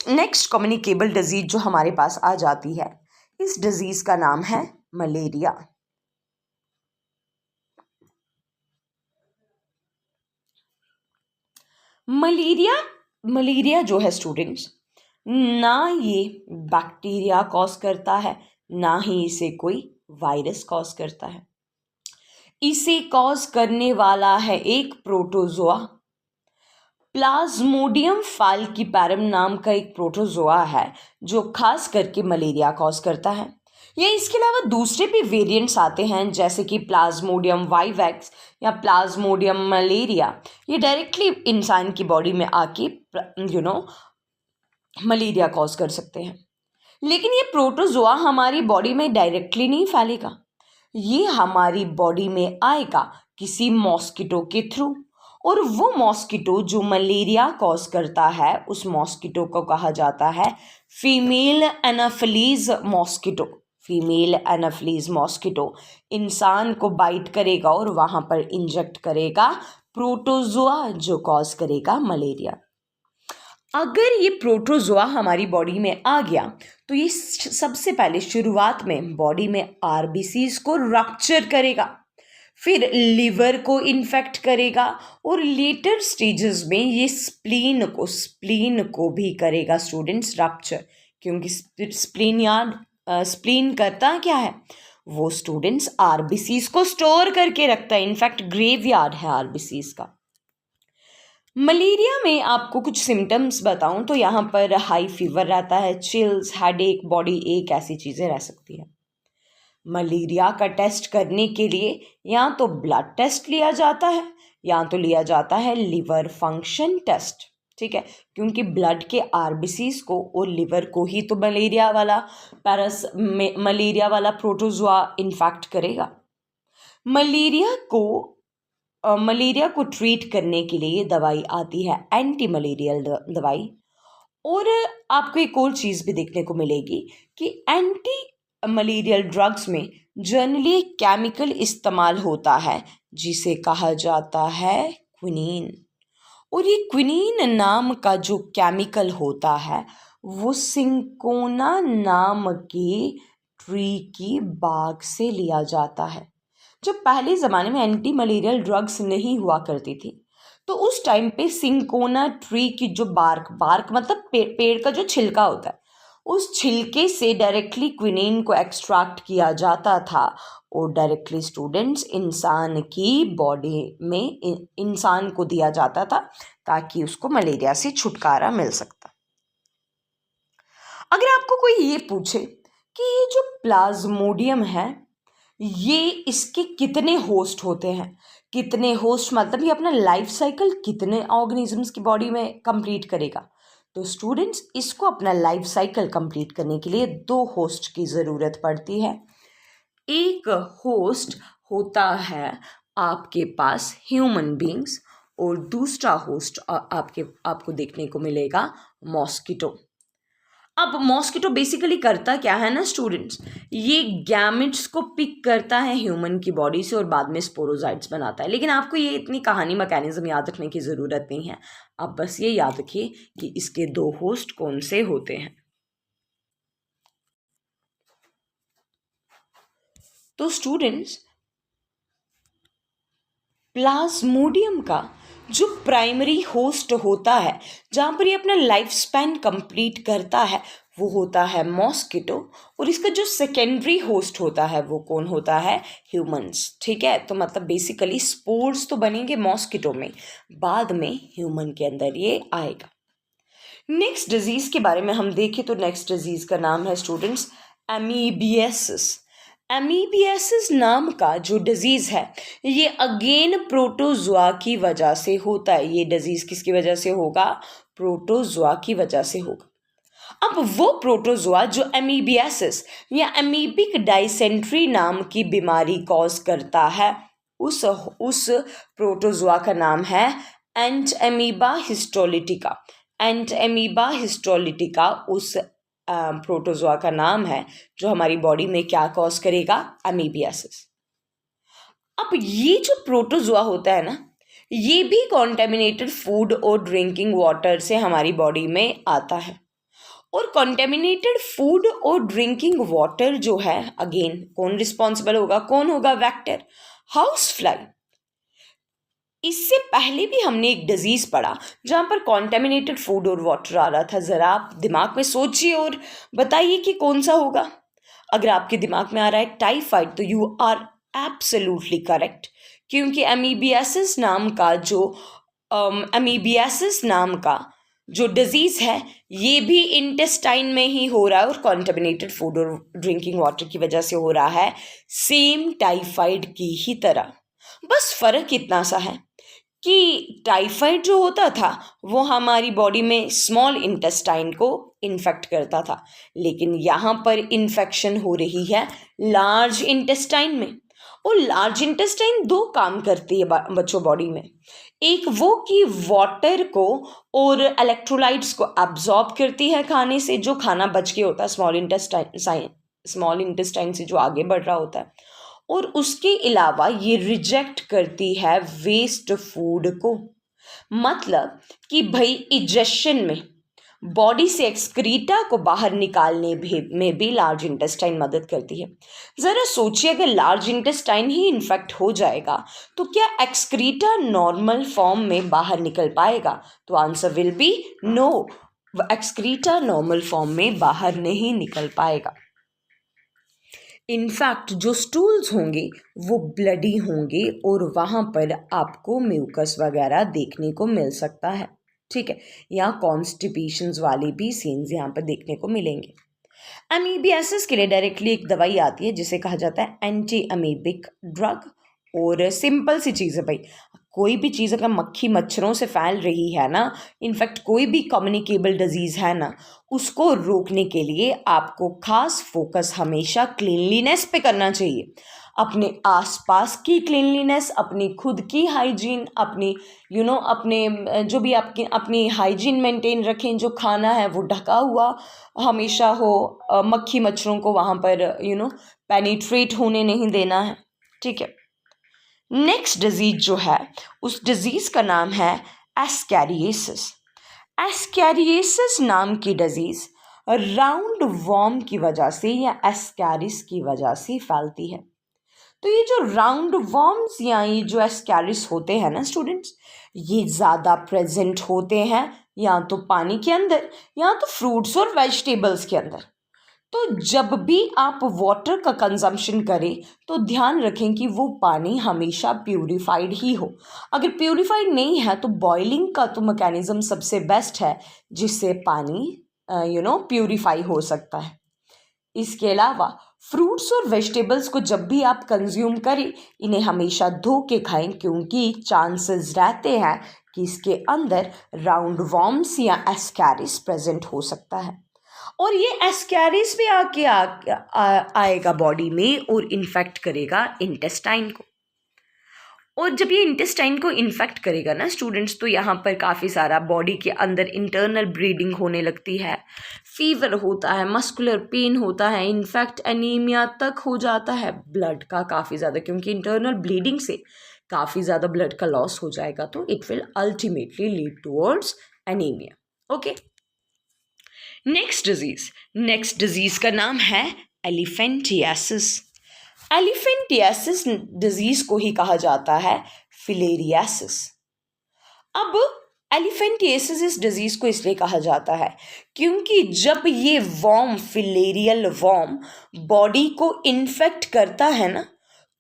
S1: नेक्स्ट कम्युनिकेबल डिजीज जो हमारे पास आ जाती है, इस डिजीज़ का नाम है मलेरिया। मलेरिया जो है स्टूडेंट्स, ना ये बैक्टीरिया कॉज करता है, ना ही इसे कोई वायरस कॉज करता है। इसे कॉज करने वाला है एक प्रोटोजोआ, प्लाज्मोडियम फाल्किपैरम नाम का एक प्रोटोजोआ है जो खास करके मलेरिया कॉज करता है। या इसके अलावा दूसरे भी वेरिएंट्स आते हैं, जैसे कि प्लाज्मोडियम वाइवैक्स या प्लाज्मोडियम मलेरिया। ये डायरेक्टली इंसान की बॉडी में आके मलेरिया कॉज कर सकते हैं। लेकिन ये प्रोटोजोआ हमारी बॉडी में डायरेक्टली नहीं फैलेगा, ये हमारी बॉडी में आएगा किसी मॉस्किटो के थ्रू, और वो मॉस्किटो जो मलेरिया कॉज करता है उस मॉस्किटो को कहा जाता है female Anopheles mosquito. Female Anopheles mosquito इंसान को बाइट करेगा और वहाँ पर इंजेक्ट करेगा प्रोटोजोआ जो कॉज करेगा मलेरिया। अगर ये प्रोटोजोआ हमारी बॉडी में आ गया तो ये सबसे पहले शुरुआत में बॉडी में आरबीसीज को रप्चर करेगा, फिर लिवर को इन्फेक्ट करेगा, और लेटर स्टेजेस में ये स्प्लीन को भी करेगा स्टूडेंट्स रप्चर। क्योंकि स्प्लीन करता क्या है, वो स्टूडेंट्स आरबीसीज को स्टोर करके रखता है। इनफैक्ट ग्रेवयार्ड है आरबीसीज का। मलेरिया में आपको कुछ सिम्टम्स बताऊं तो यहाँ पर हाई फीवर रहता है, चिल्स, हेडेक, बॉडी एक, ऐसी चीज़ें रह सकती हैं। मलेरिया का टेस्ट करने के लिए या तो ब्लड टेस्ट लिया जाता है या तो लिया जाता है लिवर फंक्शन टेस्ट। ठीक है, क्योंकि ब्लड के आरबीसीज को और लिवर को ही तो मलेरिया वाला प्रोटोजोआ इन्फेक्ट करेगा। मलेरिया को ट्रीट करने के लिए दवाई आती है, एंटी मलेरियल दवाई। और आपको एक और चीज़ भी देखने को मिलेगी कि एंटी मलेरियल ड्रग्स में जनरली केमिकल इस्तेमाल होता है जिसे कहा जाता है क्विनीन। और ये क्विनीन नाम का जो केमिकल होता है वो सिंकोना नाम की ट्री की बाग से लिया जाता है। जब पहले ज़माने में एंटी मलेरियल ड्रग्स नहीं हुआ करती थी तो उस टाइम पे सिंकोना ट्री की जो बार्क मतलब पेड़ का जो छिलका होता है, उस छिलके से डायरेक्टली क्विनीन को एक्सट्रैक्ट किया जाता था और डायरेक्टली स्टूडेंट्स इंसान की बॉडी में इंसान को दिया जाता था ताकि उसको मलेरिया से छुटकारा मिल सकता। अगर आपको कोई ये पूछे कि ये जो प्लाज्मोडियम है ये इसके कितने होस्ट होते हैं, कितने होस्ट मतलब ये अपना लाइफ साइकिल कितने ऑर्गेनिजम्स की बॉडी में कंप्लीट करेगा। तो स्टूडेंट्स, इसको अपना लाइफ साइकिल कंप्लीट करने के लिए 2 होस्ट की ज़रूरत पड़ती है। एक होस्ट होता है आपके पास ह्यूमन बींग्स और दूसरा होस्ट आपको देखने को मिलेगा मॉस्किटो। अब मॉस्किटो बेसिकली करता क्या है ना स्टूडेंट्स, ये गैमेट्स को पिक करता है ह्यूमन की बॉडी से और बाद में स्पोरोजाइट्स बनाता है। लेकिन आपको ये इतनी कहानी मैकेनिज्म याद रखने की ज़रूरत नहीं है, आप बस ये याद रखिए कि इसके 2 होस्ट कौन से होते हैं। तो स्टूडेंट्स, प्लाज्मोडियम का जो प्राइमरी होस्ट होता है, जहाँ पर ये अपना लाइफ स्पैन कंप्लीट करता है, वो होता है मॉस्किटो। और इसका जो सेकेंडरी होस्ट होता है वो कौन होता है, ह्यूमंस। ठीक है, तो मतलब बेसिकली स्पोर्स तो बनेंगे मॉस्किटो में, बाद में ह्यूमन के अंदर ये आएगा। नेक्स्ट डिजीज़ के बारे में हम देखें तो नेक्स्ट डिजीज़ का नाम है स्टूडेंट्स एमीबियासिस। एमीबियासिस नाम का जो डिजीज़ है ये अगेन प्रोटोजोआ की वजह से होता है। ये डिजीज़ किसकी वजह से होगा, प्रोटोजोआ की वजह से होगा। अब वो प्रोटोजोआ जो एमीबियासिस या एमीबिक डाइसेंट्री नाम की बीमारी कॉज करता है, उस प्रोटोजोआ का नाम है एंटएमीबा हिस्टोलिटिका। एंटएमीबा हिस्टोलिटिका उस प्रोटोजोआ का नाम है जो हमारी बॉडी में क्या कॉज करेगा, एमीबियासिस। अब ये जो प्रोटोजोआ होता है ना, ये भी कॉन्टेमिनेटेड फूड और ड्रिंकिंग वाटर से हमारी बॉडी में आता है। और कॉन्टेमिनेटेड फूड और ड्रिंकिंग वाटर जो है, अगेन कौन रिस्पॉन्सिबल होगा, कौन होगा, वेक्टर, हाउस फ्लाई। इससे पहले भी हमने एक डिजीज़ पढ़ा जहाँ पर कॉन्टेमिनेटेड फूड और वाटर आ रहा था। ज़रा आप दिमाग में सोचिए और बताइए कि कौन सा होगा। अगर आपके दिमाग में आ रहा है टाइफाइड, तो यू आर एब्सोल्युटली करेक्ट, क्योंकि एमीबियासिस नाम का जो डिजीज़ है ये भी इंटेस्टाइन में ही हो रहा है और कॉन्टेमिनेटेड फूड और ड्रिंकिंग वाटर की वजह से हो रहा है, सेम टाइफाइड की ही तरह। बस फ़र्क इतना सा है कि टाइफाइड जो होता था वो हमारी बॉडी में स्मॉल इंटेस्टाइन को इन्फेक्ट करता था, लेकिन यहाँ पर इन्फेक्शन हो रही है लार्ज इंटेस्टाइन में। और लार्ज इंटेस्टाइन 2 काम करती है बच्चों बॉडी में। एक वो कि वाटर को और इलेक्ट्रोलाइट्स को एब्जॉर्ब करती है खाने से, जो खाना बच के होता है स्मॉल इंटेस्टाइन से जो आगे बढ़ रहा होता है, और उसके अलावा ये रिजेक्ट करती है वेस्ट फूड को। मतलब कि भाई इजेशन में बॉडी से एक्सक्रीटा को बाहर निकालने में भी लार्ज इंटेस्टाइन मदद करती है। ज़रा सोचिए, अगर लार्ज इंटेस्टाइन ही इन्फेक्ट हो जाएगा तो क्या एक्सक्रीटा नॉर्मल फॉर्म में बाहर निकल पाएगा? तो answer will be no, excreta normal form में बाहर नहीं निकल पाएगा। इनफैक्ट जो स्टूल्स होंगे वो ब्लडी होंगे और वहाँ पर आपको म्यूकस वगैरह देखने को मिल सकता है। ठीक है, या कॉन्स्टिपेशंस वाली भी सीन्स यहाँ पर देखने को मिलेंगे। अमीबियासिस के लिए डायरेक्टली एक दवाई आती है जिसे कहा जाता है एंटी अमीबिक ड्रग। और सिंपल सी चीज़ है भाई, कोई भी चीज़ अगर मक्खी मच्छरों से फैल रही है ना, इनफैक्ट कोई भी कम्युनिकेबल डिजीज़ है ना, उसको रोकने के लिए आपको खास फोकस हमेशा क्लीनलीनेस पे करना चाहिए। अपने आसपास की क्लीनलीनेस, अपनी खुद की हाइजीन, अपनी अपने जो भी आपकी अपनी हाइजीन मेंटेन रखें। जो खाना है वो ढका हुआ हमेशा हो, मक्खी मच्छरों को वहाँ पर पेनिट्रेट होने नहीं देना है। ठीक है, नेक्स्ट डिजीज जो है उस डिजीज का नाम है एस्कैरियासिस। एस्कैरियासिस नाम की डिजीज राउंड वॉर्म की वजह से या एस्कैरिस की वजह से फैलती है। तो ये जो राउंड वॉर्म्स या ये जो एस्कैरिस होते हैं ना स्टूडेंट्स, ये ज़्यादा प्रेजेंट होते हैं या तो पानी के अंदर या तो फ्रूट्स और वेजिटेबल्स के अंदर। तो जब भी आप वाटर का कंजम्पशन करें तो ध्यान रखें कि वो पानी हमेशा प्यूरिफाइड ही हो। अगर प्यूरिफाइड नहीं है तो बॉइलिंग का तो मैकेनिज्म सबसे बेस्ट है जिससे पानी प्यूरिफाई हो सकता है। इसके अलावा फ्रूट्स और वेजिटेबल्स को जब भी आप कंज्यूम करें, इन्हें हमेशा धो के खाएं, क्योंकि चांसेस रहते हैं कि इसके अंदर राउंड वॉर्म्स या एस्कैरिस प्रेजेंट हो सकता है, और ये एस्कैरिस भी आएगा बॉडी में और इन्फेक्ट करेगा इंटेस्टाइन को। और जब ये इंटेस्टाइन को इन्फेक्ट करेगा ना स्टूडेंट्स, तो यहाँ पर काफ़ी सारा बॉडी के अंदर इंटरनल ब्लीडिंग होने लगती है, फीवर होता है, मस्कुलर पेन होता है, इनफैक्ट एनीमिया तक हो जाता है ब्लड का काफ़ी ज़्यादा, क्योंकि इंटरनल ब्लीडिंग से काफ़ी ज़्यादा ब्लड का लॉस हो जाएगा, तो it will ultimately lead towards anaemia. Okay, next disease का नाम है एलिफेंटियासिस। एलिफेंटियासिस डिजीज को ही कहा जाता है फिलेरियासिस। अब एलिफेंटियासिस इस डिजीज को इसलिए कहा जाता है क्योंकि जब ये वॉर्म, फिलेरियल वॉर्म, बॉडी को इन्फेक्ट करता है ना,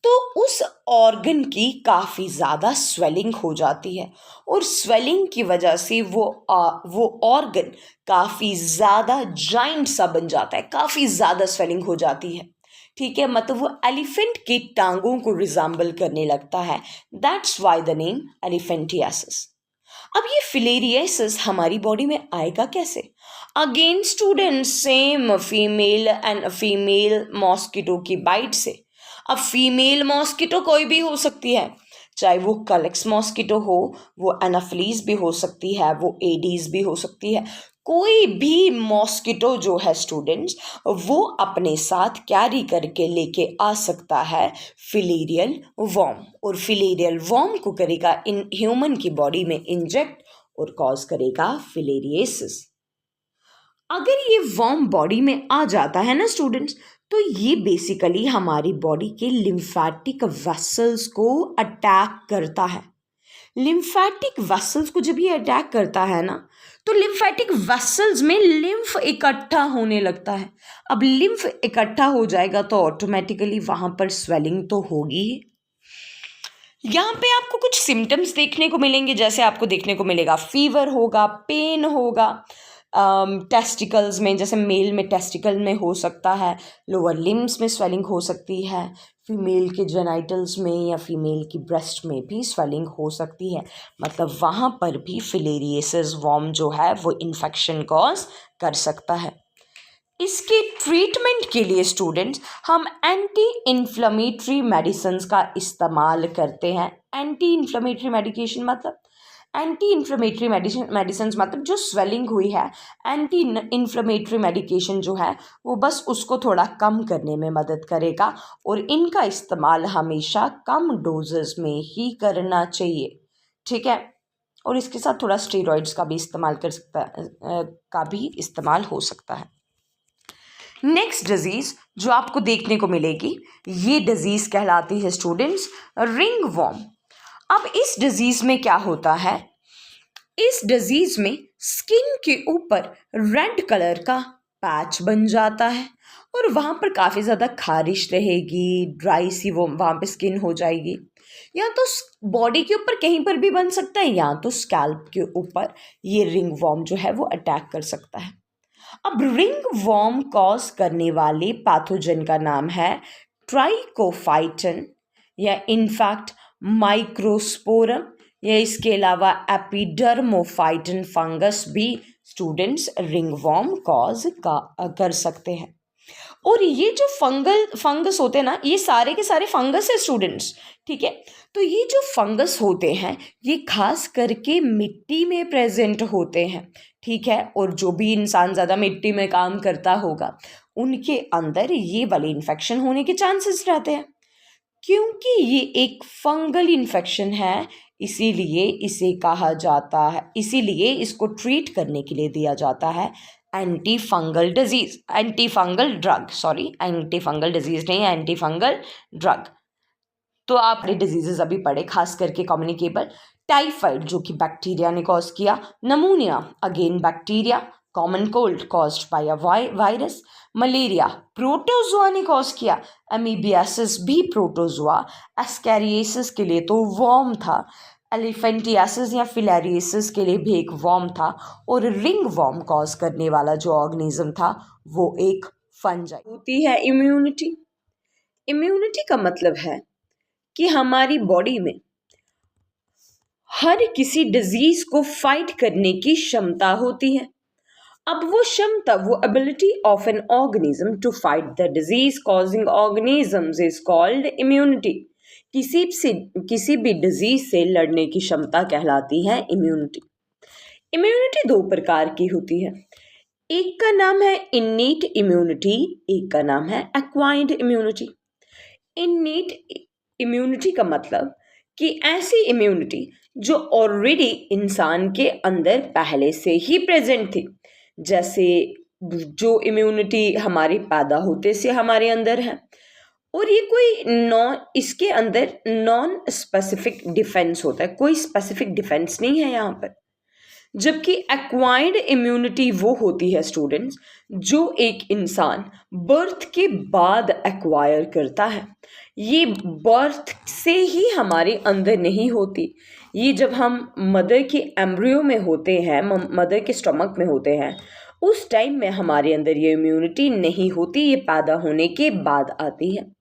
S1: तो उस ऑर्गन की काफ़ी ज़्यादा स्वेलिंग हो जाती है, और स्वेलिंग की वजह से वो ऑर्गन काफ़ी ज़्यादा जाइंट सा बन जाता है, काफ़ी ज़्यादा स्वेलिंग हो जाती है। ठीक है, मतलब वो एलिफेंट की टांगों को रिजेंबल करने लगता है। That's why the name elephantiasis. अब ये फिलेरियासिस हमारी बॉडी में आएगा कैसे? Again students, same female mosquito की बाइट से। अब फीमेल मॉस्किटो कोई भी हो सकती है, चाहे वो कलेक्स मॉस्किटो हो, वो एनाफिलीज भी हो सकती है, वो एडीज भी हो सकती है। कोई भी मॉस्किटो जो है स्टूडेंट्स, वो अपने साथ कैरी करके लेके आ सकता है फिलेरियल वॉर्म, और फिलेरियल वॉर्म को करेगा इन ह्यूमन की बॉडी में इंजेक्ट और कॉज करेगा फिलेरियासिस। अगर ये वॉर्म बॉडी में आ जाता है ना स्टूडेंट्स, तो ये बेसिकली हमारी बॉडी के लिम्फेटिक वेसल्स को अटैक करता है। लिम्फेटिक वेसल्स को जब ये अटैक करता है ना, तो लिम्फेटिक वेसल्स में लिम्फ इकट्ठा होने लगता है। अब लिम्फ इकट्ठा हो जाएगा तो ऑटोमेटिकली वहाँ पर स्वेलिंग तो होगी ही। यहाँ पे आपको कुछ सिम्टम्स देखने को मिलेंगे, जैसे आपको देखने को मिलेगा फीवर होगा, पेन होगा, टेस्टिकल्स में, जैसे मेल में टेस्टिकल में हो सकता है, लोअर लिम्स में स्वेलिंग हो सकती है, फीमेल के जेनाइटल्स में या फीमेल की ब्रेस्ट में भी स्वेलिंग हो सकती है। मतलब वहाँ पर भी फिलेरियासिस वॉर्म जो है वो इन्फेक्शन कॉज कर सकता है। इसके ट्रीटमेंट के लिए स्टूडेंट्स हम एंटी इन्फ्लेमेटरी मेडिसिन का इस्तेमाल करते हैं। एंटी इन्फ्लेमेटरी मेडिकेशन मतलब एंटी इन्फ्लेमेटरी मेडिसिन मतलब जो स्वेलिंग हुई है, एंटी इन्फ्लेमेटरी मेडिकेशन जो है वो बस उसको थोड़ा कम करने में मदद करेगा, और इनका इस्तेमाल हमेशा कम डोजेस में ही करना चाहिए। ठीक है, और इसके साथ थोड़ा स्टेरॉइड्स का भी इस्तेमाल हो सकता है। नेक्स्ट डिजीज जो आपको देखने को मिलेगी, ये डिजीज कहलाती है स्टूडेंट्स रिंग वॉर्म। अब इस डिजीज में क्या होता है, इस डिजीज में स्किन के ऊपर रेड कलर का पैच बन जाता है, और वहाँ पर काफ़ी ज़्यादा खारिश रहेगी, ड्राई सी वो वहाँ पे स्किन हो जाएगी, या तो बॉडी के ऊपर कहीं पर भी बन सकता है, या तो स्कैल्प के ऊपर ये रिंग वॉर्म जो है वो अटैक कर सकता है। अब रिंग वॉर्म कॉज करने वाले पैथोजन का नाम है ट्राइकोफाइटन, या इनफैक्ट माइक्रोस्पोरम, या इसके अलावा एपिडर्मोफाइटन फंगस भी स्टूडेंट्स रिंग वॉर्म कॉज कर सकते हैं। और ये जो फंगस होते हैं ना, ये सारे के सारे फंगस है स्टूडेंट्स। ठीक है, तो ये जो फंगस होते हैं ये खास करके मिट्टी में प्रेजेंट होते हैं। ठीक है, और जो भी इंसान ज़्यादा मिट्टी में काम करता होगा उनके अंदर ये वाले इन्फेक्शन होने के चांसेस रहते हैं। क्योंकि ये एक फंगल इन्फेक्शन है, इसीलिए इसे कहा जाता है, इसीलिए इसको ट्रीट करने के लिए दिया जाता है एंटी फंगल डिजीज नहीं, एंटी फंगल ड्रग। तो आपने डिजीजेस अभी पढ़े, खास करके कम्युनिकेबल, टाइफाइड जो कि बैक्टीरिया ने कॉज किया, नमूनिया again bacteria, common cold caused by a virus, malaria protozoa ने कॉज किया, एमीबियासिस भी प्रोटोजोआ, एस्कैरियासिस के लिए तो वॉर्म था, एलिफेंटियासिस या फिलेरियासिस के लिए भी एक वॉर्म था, और रिंग वॉर्म कॉज करने वाला जो ऑर्गेनिज्म था वो एक फंजाई होती है इम्यूनिटी। इम्यूनिटी का मतलब है कि हमारी बॉडी में हर किसी डिजीज को फाइट करने की क्षमता होती है। अब वो क्षमता, वो ability of an organism to fight the disease causing organisms is called immunity. किसी भी डिजीज से लड़ने की क्षमता कहलाती है इम्यूनिटी। इम्यूनिटी दो प्रकार की होती है। एक का नाम है इन्नीट इम्यूनिटी, एक का नाम है एक्वायर्ड इम्यूनिटी। इन्नीट इम्यूनिटी का मतलब कि ऐसी इम्यूनिटी जो ऑलरेडी इंसान के अंदर पहले से ही प्रेजेंट थी, जैसे जो इम्यूनिटी हमारे पैदा होते से हमारे अंदर है, और ये कोई इसके अंदर नॉन स्पेसिफिक डिफेंस होता है, कोई स्पेसिफिक डिफेंस नहीं है यहाँ पर। जबकि एक्वायर्ड इम्यूनिटी वो होती है स्टूडेंट्स जो एक इंसान बर्थ के बाद एक्वायर करता है। ये बर्थ से ही हमारे अंदर नहीं होती, ये जब हम मदर के एम्ब्रियो में होते हैं, मदर के स्टमक में होते हैं, उस टाइम में हमारे अंदर ये इम्यूनिटी नहीं होती, ये पैदा होने के बाद आती है।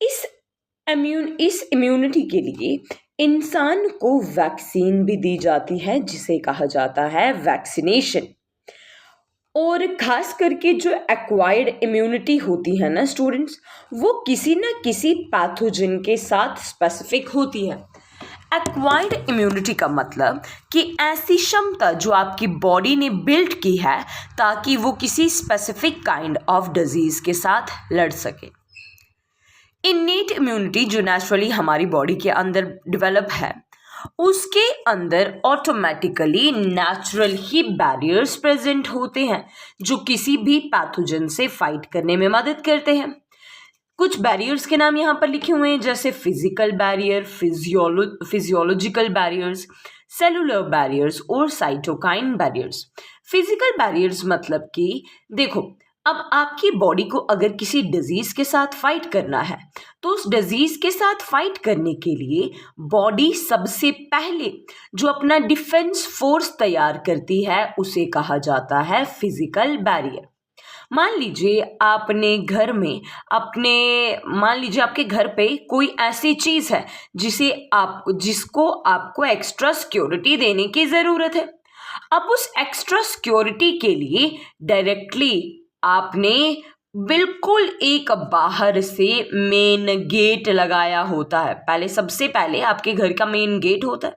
S1: इस इम्यूनिटी के लिए इंसान को वैक्सीन भी दी जाती है जिसे कहा जाता है वैक्सीनेशन। और खास करके जो एक्वायर्ड इम्यूनिटी होती है ना स्टूडेंट्स, वो किसी ना किसी पैथोजन के साथ स्पेसिफिक होती है। एक्वायर्ड इम्यूनिटी का मतलब कि ऐसी क्षमता जो आपकी बॉडी ने बिल्ड की है ताकि वो किसी स्पेसिफिक काइंड ऑफ डिजीज के साथ लड़ सके। इन्नीट इम्यूनिटी जो नेचुरली हमारी बॉडी के अंदर डेवलप है, उसके अंदर ऑटोमेटिकली नेचुरल ही बैरियर्स प्रेजेंट होते हैं जो किसी भी पैथोजन से फाइट करने में मदद करते हैं। कुछ बैरियर्स के नाम यहाँ पर लिखे हुए हैं, जैसे physical barrier, physiological barriers, cellular barriers और साइटोकाइन बैरियर्स। फिजिकल बैरियर्स मतलब कि देखो, अब आपकी बॉडी को अगर किसी डिजीज के साथ फाइट करना है तो उस डिजीज के साथ फाइट करने के लिए बॉडी सबसे पहले जो अपना डिफेंस फोर्स तैयार करती है उसे कहा जाता है फिजिकल बैरियर। मान लीजिए आपके घर पे कोई ऐसी चीज है जिसको आपको एक्स्ट्रा सिक्योरिटी देने की जरूरत है। अब उस एक्स्ट्रा सिक्योरिटी के लिए डायरेक्टली आपने बिल्कुल एक बाहर से मेन गेट लगाया होता है। सबसे पहले आपके घर का मेन गेट होता है,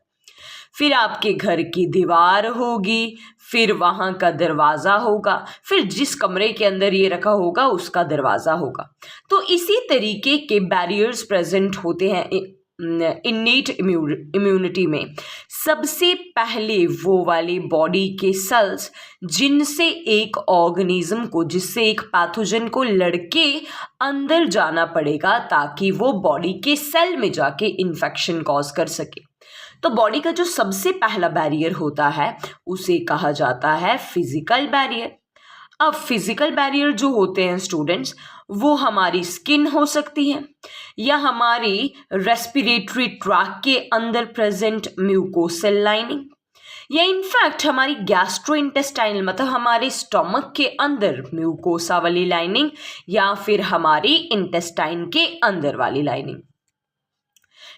S1: फिर आपके घर की दीवार होगी, फिर वहाँ का दरवाज़ा होगा, फिर जिस कमरे के अंदर ये रखा होगा उसका दरवाज़ा होगा। तो इसी तरीके के बैरियर्स प्रेजेंट होते हैं इन्नीट इम्यूनिटी में। सबसे पहले वो वाले बॉडी के सेल्स जिससे एक पैथोजन को लड़के अंदर जाना पड़ेगा ताकि वो बॉडी के सेल में जाके इन्फेक्शन कॉज कर सके। तो बॉडी का जो सबसे पहला बैरियर होता है उसे कहा जाता है फिजिकल बैरियर। अब फिजिकल बैरियर जो होते हैं स्टूडेंट्स, वो हमारी स्किन हो सकती है या हमारी रेस्पिरेटरी ट्रैक के अंदर प्रेजेंट म्यूकोसल लाइनिंग, या इनफैक्ट हमारी गैस्ट्रोइंटेस्टाइनल मतलब हमारे स्टमक के अंदर म्यूकोसा वाली लाइनिंग, या फिर हमारी इंटेस्टाइन के अंदर वाली लाइनिंग।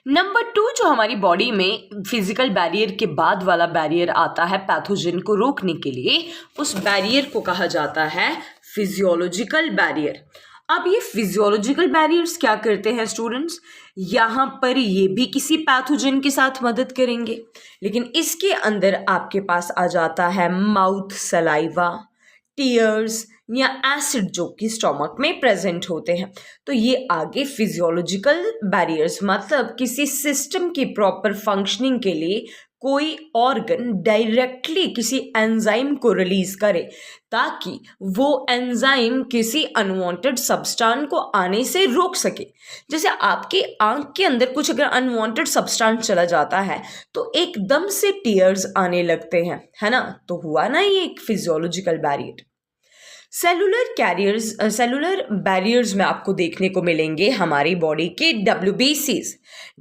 S1: नंबर 2 जो हमारी बॉडी में फिजिकल बैरियर के बाद वाला बैरियर आता है पैथोजन को रोकने के लिए, उस बैरियर को कहा जाता है फिजियोलॉजिकल बैरियर। अब ये फिजियोलॉजिकल बैरियर्स क्या करते हैं स्टूडेंट्स, यहाँ पर ये भी किसी पैथोजन के साथ मदद करेंगे, लेकिन इसके अंदर आपके पास आ जाता है माउथ सलाइवा, टीयर्स या एसिड जो कि स्टोमक में प्रेजेंट होते हैं। तो ये आगे फिजियोलॉजिकल बैरियर्स मतलब किसी सिस्टम की प्रॉपर फंक्शनिंग के लिए कोई ऑर्गन डायरेक्टली किसी एंजाइम को रिलीज करे ताकि वो एंजाइम किसी अनवांटेड सब्सटेंस को आने से रोक सके। जैसे आपके आंख के अंदर कुछ अगर अनवांटेड सब्सटेंस चला जाता है तो एकदम से टीयर्स आने लगते हैं, है ना, तो हुआ ना ये एक फिजियोलॉजिकल बैरियर। सेलुलर बैरियर्स में आपको देखने को मिलेंगे हमारी बॉडी के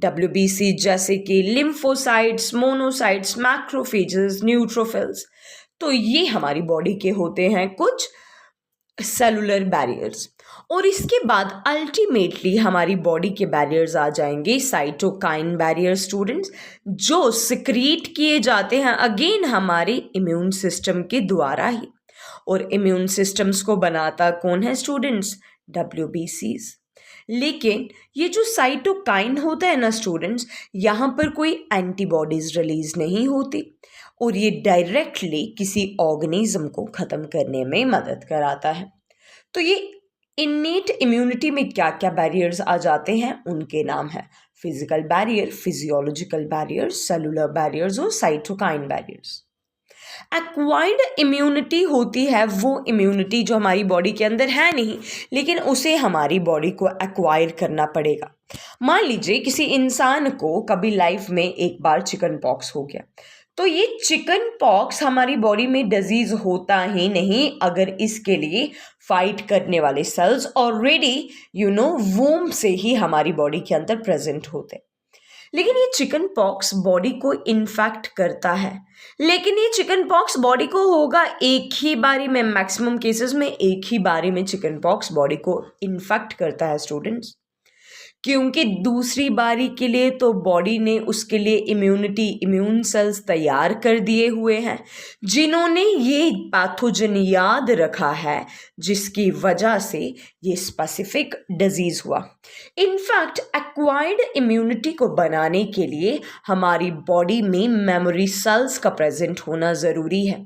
S1: WBC जैसे कि लिम्फोसाइट्स, मोनोसाइट्स, मैक्रोफेजेस, न्यूट्रोफिल्स। तो ये हमारी बॉडी के होते हैं कुछ
S2: सेलुलर बैरियर्स, और इसके बाद अल्टीमेटली हमारी बॉडी के बैरियर्स आ जाएंगे साइटोकाइन बैरियर स्टूडेंट्स, जो सिक्रीट किए जाते हैं अगेन हमारे इम्यून सिस्टम के द्वारा ही। और इम्यून सिस्टम्स को बनाता कौन है स्टूडेंट्स? WBCs। लेकिन ये जो साइटोकाइन होता है ना स्टूडेंट्स, यहाँ पर कोई एंटीबॉडीज रिलीज नहीं होती और ये डायरेक्टली किसी ऑर्गेनिज्म को ख़त्म करने में मदद कराता है। तो ये इन्नेट इम्यूनिटी में क्या क्या बैरियर्स आ जाते हैं, उनके नाम है physical barrier, physiological barriers, cellular barriers और साइटोकाइन बैरियर्स। एक्वायर्ड इम्यूनिटी होती है वो इम्यूनिटी जो हमारी बॉडी के अंदर है नहीं, लेकिन उसे हमारी बॉडी को एक्वायर करना पड़ेगा। मान लीजिए किसी इंसान को कभी लाइफ में एक बार चिकन पॉक्स हो गया, तो ये चिकन पॉक्स हमारी बॉडी में डिजीज होता ही नहीं अगर इसके लिए फाइट करने वाले सेल्स ऑलरेडी वूम से ही हमारी बॉडी के अंदर प्रेजेंट होते। लेकिन ये चिकन पॉक्स बॉडी को इन्फेक्ट करता है, लेकिन ये चिकन पॉक्स बॉडी को होगा एक ही बारी में, मैक्सिमम केसेस में एक ही बारी में चिकन पॉक्स बॉडी को इन्फेक्ट करता है स्टूडेंट्स, क्योंकि दूसरी बारी के लिए तो बॉडी ने उसके लिए इम्यून सेल्स तैयार कर दिए हुए हैं जिन्होंने ये पैथोजन याद रखा है जिसकी वजह से ये स्पेसिफिक डिजीज हुआ। इनफैक्ट एक्वायर्ड इम्यूनिटी को बनाने के लिए हमारी बॉडी में मेमोरी सेल्स का प्रेजेंट होना ज़रूरी है।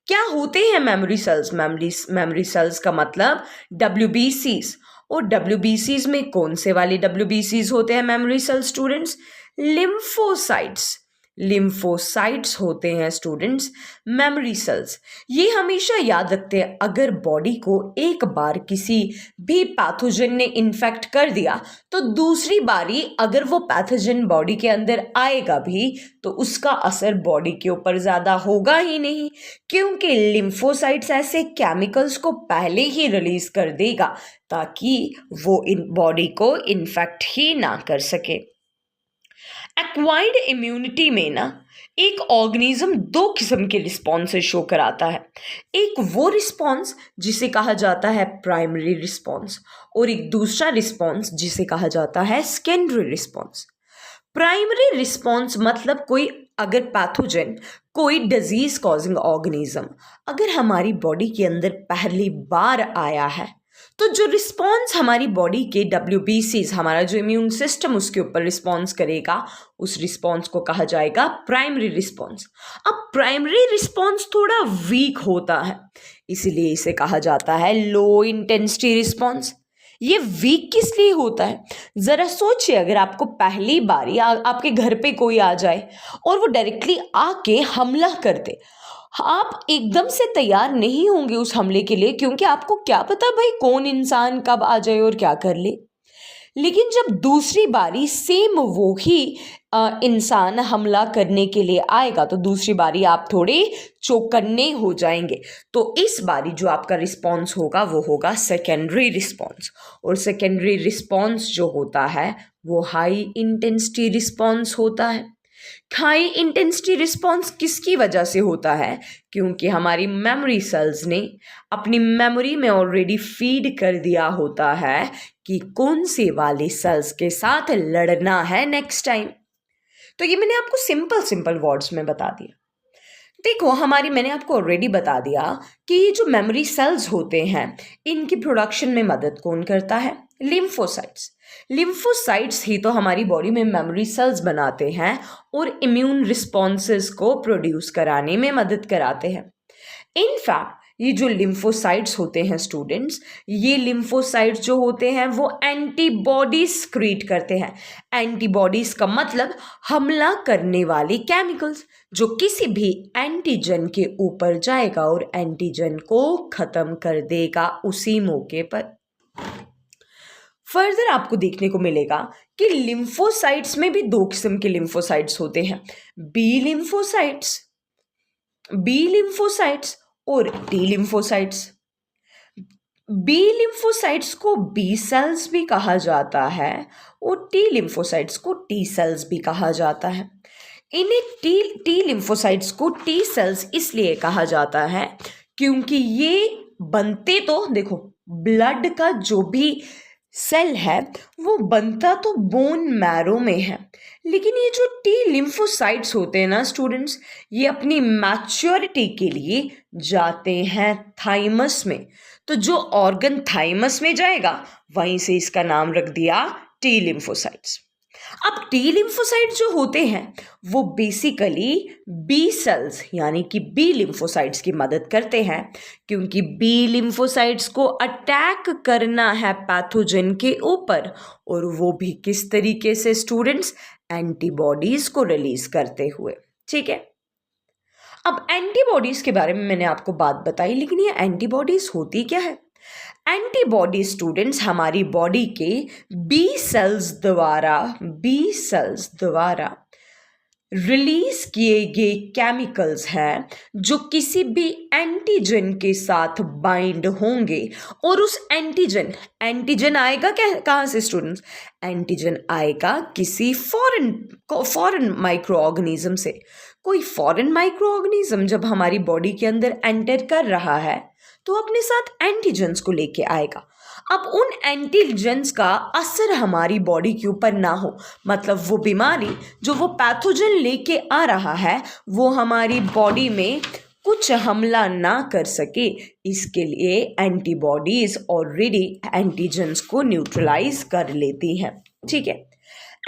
S2: क्या होते हैं मेमोरी सेल्स? मेमोरी सेल्स का मतलब WBCs। और WBCs में कौन से वाले WBCs होते हैं मेमोरी सेल स्टूडेंट्स? लिम्फोसाइट्स होते हैं स्टूडेंट्स मेमोरी सेल्स। ये हमेशा याद रखते हैं, अगर बॉडी को एक बार किसी भी पैथोजन ने इन्फेक्ट कर दिया तो दूसरी बारी अगर वो पैथोजन बॉडी के अंदर आएगा भी तो उसका असर बॉडी के ऊपर ज़्यादा होगा ही नहीं, क्योंकि लिम्फोसाइट्स ऐसे केमिकल्स को पहले ही रिलीज कर देगा ताकि वो इन बॉडी को इन्फेक्ट ही ना कर सके। एक्वायर्ड इम्यूनिटी में ना एक ऑर्गेनिज्म दो किस्म के रिस्पॉन्सेस शो कराता है। एक वो रिस्पॉन्स जिसे कहा जाता है प्राइमरी रिस्पॉन्स और एक दूसरा रिस्पॉन्स जिसे कहा जाता है सेकेंडरी रिस्पॉन्स। प्राइमरी रिस्पॉन्स मतलब कोई अगर पैथोजन, कोई डिजीज कॉजिंग ऑर्गेनिज्म अगर हमारी बॉडी के अंदर पहली बार आया है तो जो रिस्पॉन्स हमारी बॉडी के WBCs, हमारा जो इम्यून सिस्टम उसके ऊपर रिस्पॉन्स करेगा, उस रिस्पॉन्स को कहा जाएगा प्राइमरी रिस्पॉन्स। अब प्राइमरी रिस्पॉन्स थोड़ा वीक होता है, इसीलिए इसे कहा जाता है लो इंटेंसिटी रिस्पॉन्स। ये वीक किस लिए होता है? ज़रा सोचिए, अगर आपको पहली बार या आपके घर पे कोई आ जाए और वो डायरेक्टली आके हमला कर दे, आप एकदम से तैयार नहीं होंगे उस हमले के लिए, क्योंकि आपको क्या पता भाई कौन इंसान कब आ जाए और क्या कर ले। लेकिन जब दूसरी बारी सेम वो ही इंसान हमला करने के लिए आएगा तो दूसरी बारी आप थोड़े चौकन्ने हो जाएंगे। तो इस बारी जो आपका रिस्पॉन्स होगा वो होगा सेकेंडरी रिस्पॉन्स, और सेकेंडरी रिस्पॉन्स जो होता है वो हाई इंटेंसिटी रिस्पॉन्स होता है। हाई इंटेंसिटी रिस्पॉन्स किसकी वजह से होता है? क्योंकि हमारी मेमोरी सेल्स ने अपनी मेमोरी में ऑलरेडी फीड कर दिया होता है कि कौन से वाले सेल्स के साथ लड़ना है नेक्स्ट टाइम। तो ये मैंने आपको सिंपल वर्ड्स में बता दिया। देखो, मैंने आपको ऑलरेडी बता दिया कि ये जो मेमोरी सेल्स होते हैं इनकी प्रोडक्शन में मदद कौन करता है? लिम्फोसाइट्स ही तो हमारी बॉडी में मेमोरी सेल्स बनाते हैं और इम्यून रिस्पॉन्सेस को प्रोड्यूस कराने में मदद कराते हैं। इनफैक्ट ये जो लिम्फोसाइट्स होते हैं स्टूडेंट्स, ये लिम्फोसाइट्स जो होते हैं वो एंटीबॉडीज क्रिएट करते हैं। एंटीबॉडीज का मतलब हमला करने वाले केमिकल्स, जो किसी भी एंटीजन के ऊपर जाएगा और एंटीजन को खत्म कर देगा उसी मौके पर। फर्दर आपको देखने को मिलेगा कि लिम्फोसाइट्स में भी दो किस्म के लिम्फोसाइट्स होते हैं, बी लिम्फोसाइट्स और टी लिम्फोसाइट्स। बी लिम्फोसाइट्स को बी सेल्स भी कहा जाता है और टी लिम्फोसाइट्स को टी सेल्स भी कहा जाता है। इन्हें टी लिम्फोसाइट्स को टी सेल्स इसलिए कहा जाता है क्योंकि ये बनते तो देखो ब्लड का जो भी सेल है वो बनता तो बोन मैरो में है, लेकिन ये जो टी लिम्फोसाइट्स होते हैं ना स्टूडेंट्स, ये अपनी मैच्योरिटी के लिए जाते हैं थाइमस में। तो जो ऑर्गन थाइमस में जाएगा वहीं से इसका नाम रख दिया टी लिम्फोसाइट्स। अब टी लिम्फोसाइट जो होते हैं वो बेसिकली बी सेल्स यानी कि बी लिम्फोसाइट्स की मदद करते हैं, क्योंकि बी लिम्फोसाइट्स को अटैक करना है पैथोजन के ऊपर, और वो भी किस तरीके से स्टूडेंट्स, एंटीबॉडीज को रिलीज करते हुए। ठीक है, अब एंटीबॉडीज के बारे में मैंने आपको बात बताई, लेकिन ये एंटीबॉडीज होती क्या है? एंटीबॉडी स्टूडेंट्स हमारी बॉडी के बी सेल्स द्वारा रिलीज किए गए केमिकल्स हैं जो किसी भी एंटीजन के साथ बाइंड होंगे, और उस एंटीजन आएगा कहाँ से स्टूडेंट्स? एंटीजन आएगा किसी फॉरेन माइक्रो ऑर्गेनिज्म से। कोई फॉरेन माइक्रो ऑर्गेनिज्म जब हमारी बॉडी के अंदर एंटर कर रहा है तो अपने साथ एंटीजेंस को लेके आएगा। अब उन एंटीजेंस का असर हमारी बॉडी के ऊपर ना हो, मतलब वो बीमारी जो वो पैथोजन लेके आ रहा है वो हमारी बॉडी में कुछ हमला ना कर सके, इसके लिए एंटीबॉडीज ऑलरेडी एंटीजेंस को न्यूट्रलाइज कर लेती हैं। ठीक है,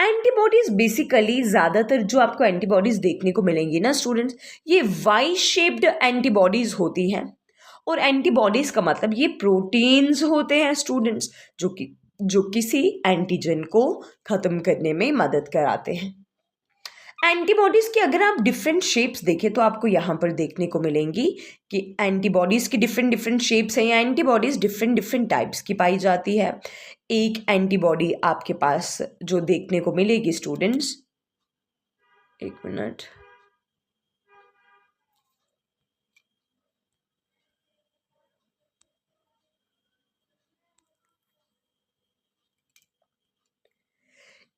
S2: एंटीबॉडीज बेसिकली ज़्यादातर जो आपको एंटीबॉडीज देखने को मिलेंगी ना स्टूडेंट्स, ये वाई शेप्ड एंटीबॉडीज होती हैं। और एंटीबॉडीज का मतलब ये प्रोटीन्स होते हैं स्टूडेंट्स, जो किसी एंटीजन को ख़त्म करने में मदद कराते हैं। एंटीबॉडीज़ की अगर आप डिफरेंट शेप्स देखें तो आपको यहाँ पर देखने को मिलेंगी कि एंटीबॉडीज़ की डिफरेंट शेप्स हैं, या एंटीबॉडीज़ डिफरेंट टाइप्स की पाई जाती है। एक एंटीबॉडी आपके पास जो देखने को मिलेगी स्टूडेंट्स, एक मिनट,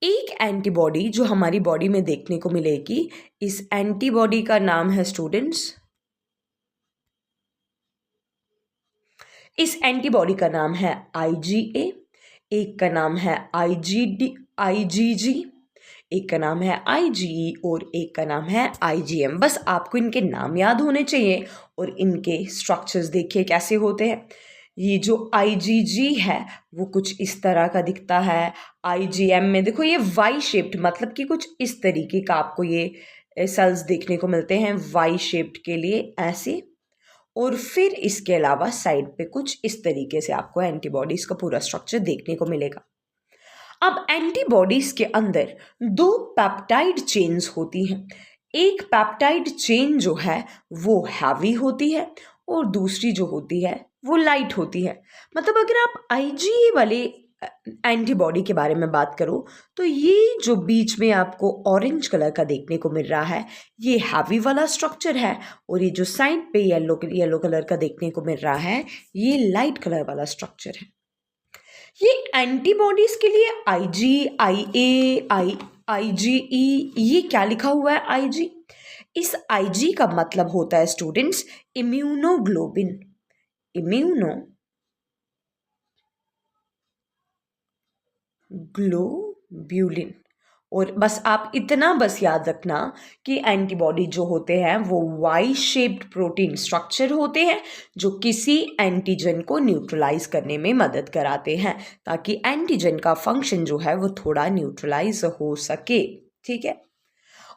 S2: एक एंटीबॉडी जो हमारी बॉडी में देखने को मिलेगी, इस एंटीबॉडी का नाम है स्टूडेंट्स, इस एंटीबॉडी का नाम है IgA, एक का नाम है IgG, एक का नाम है IgE और एक का नाम है IgM। बस आपको इनके नाम याद होने चाहिए और इनके स्ट्रक्चर्स देखिए कैसे होते हैं। ये जो IgG है वो कुछ इस तरह का दिखता है। IgM में देखो ये वाई शेप्ड, मतलब कि कुछ इस तरीके का आपको ये सेल्स देखने को मिलते हैं, वाई शेप्ड के लिए ऐसे, और फिर इसके अलावा साइड पे कुछ इस तरीके से आपको एंटीबॉडीज का पूरा स्ट्रक्चर देखने को मिलेगा। अब एंटीबॉडीज के अंदर दो पेप्टाइड चेन्स होती हैं। एक पेप्टाइड चेन जो है वो हैवी होती है और दूसरी जो होती है वो लाइट होती है। मतलब अगर आप IgE वाले एंटीबॉडी के बारे में बात करो तो ये जो बीच में आपको ऑरेंज कलर का देखने को मिल रहा है ये हैवी वाला स्ट्रक्चर है, और ये जो साइड पे येलो कलर का देखने को मिल रहा है ये लाइट कलर वाला स्ट्रक्चर है। ये एंटीबॉडीज के लिए IgE ये क्या लिखा हुआ है IG? इस IG का मतलब होता है स्टूडेंट्स इम्यूनोग्लोबिन, ग्लोब्यूलिन। और बस आप इतना बस याद रखना कि एंटीबॉडी जो होते हैं वो वाई शेप्ड प्रोटीन स्ट्रक्चर होते हैं जो किसी एंटीजन को न्यूट्रलाइज करने में मदद कराते हैं, ताकि एंटीजन का फंक्शन जो है वो थोड़ा न्यूट्रलाइज हो सके। ठीक है,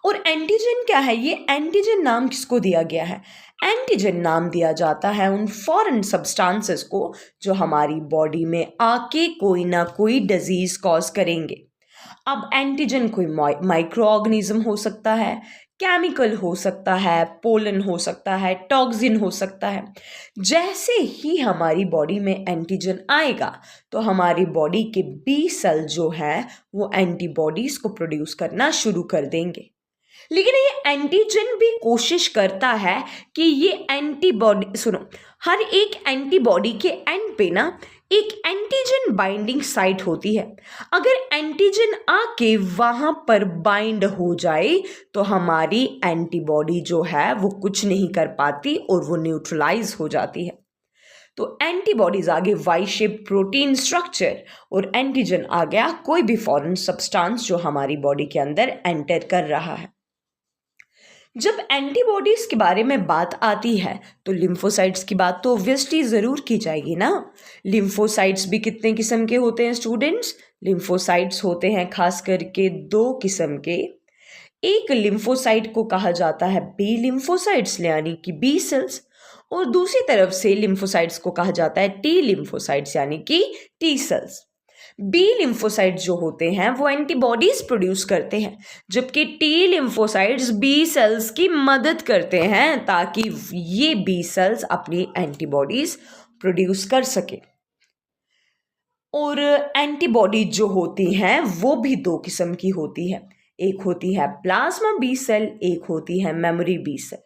S2: और एंटीजन क्या है? ये एंटीजन नाम किसको दिया गया है? एंटीजन नाम दिया जाता है उन फॉरेन सब्सटेंसेस को जो हमारी बॉडी में आके कोई ना कोई डिजीज कॉज करेंगे। अब एंटीजन कोई माइक्रो ऑर्गेनिज्म हो सकता है, केमिकल हो सकता है, पोलन हो सकता है, टॉक्सिन हो सकता है। जैसे ही हमारी बॉडी में एंटीजन आएगा तो हमारी बॉडी के बी सेल जो है वो एंटीबॉडीज को प्रोड्यूस करना शुरू कर देंगे। लेकिन ये एंटीजन भी कोशिश करता है कि ये एंटीबॉडी, सुनो, हर एक एंटीबॉडी के एंड पे ना एक एंटीजन बाइंडिंग साइट होती है। अगर एंटीजन आके वहां पर बाइंड हो जाए तो हमारी एंटीबॉडी जो है वो कुछ नहीं कर पाती और वो न्यूट्रलाइज हो जाती है। तो एंटीबॉडीज आ गए वाई शेप प्रोटीन स्ट्रक्चर, और एंटीजन आ गया कोई भी फॉरेन सब्सटेंस जो हमारी बॉडी के अंदर एंटर कर रहा है। जब एंटीबॉडीज के बारे में बात आती है तो लिम्फोसाइट्स की बात तो ऑब्वियसली ज़रूर की जाएगी ना। लिम्फोसाइट्स भी कितने किस्म के होते हैं स्टूडेंट्स? लिम्फोसाइट्स होते हैं खास करके 2 किस्म के। एक लिम्फोसाइट को कहा जाता है बी लिम्फोसाइट्स यानी कि बी सेल्स, और दूसरी तरफ से लिम्फोसाइट्स को कहा जाता है टी लिम्फोसाइट्स यानी कि टी सेल्स। बी लिम्फोसाइट्स जो होते हैं वो एंटीबॉडीज प्रोड्यूस करते हैं, जबकि टी लिम्फोसाइट्स बी सेल्स की मदद करते हैं ताकि ये बी सेल्स अपनी एंटीबॉडीज प्रोड्यूस कर सके। और एंटीबॉडी जो होती हैं वो भी 2 किस्म की होती है, एक होती है प्लाज्मा बी सेल, एक होती है memory B cell.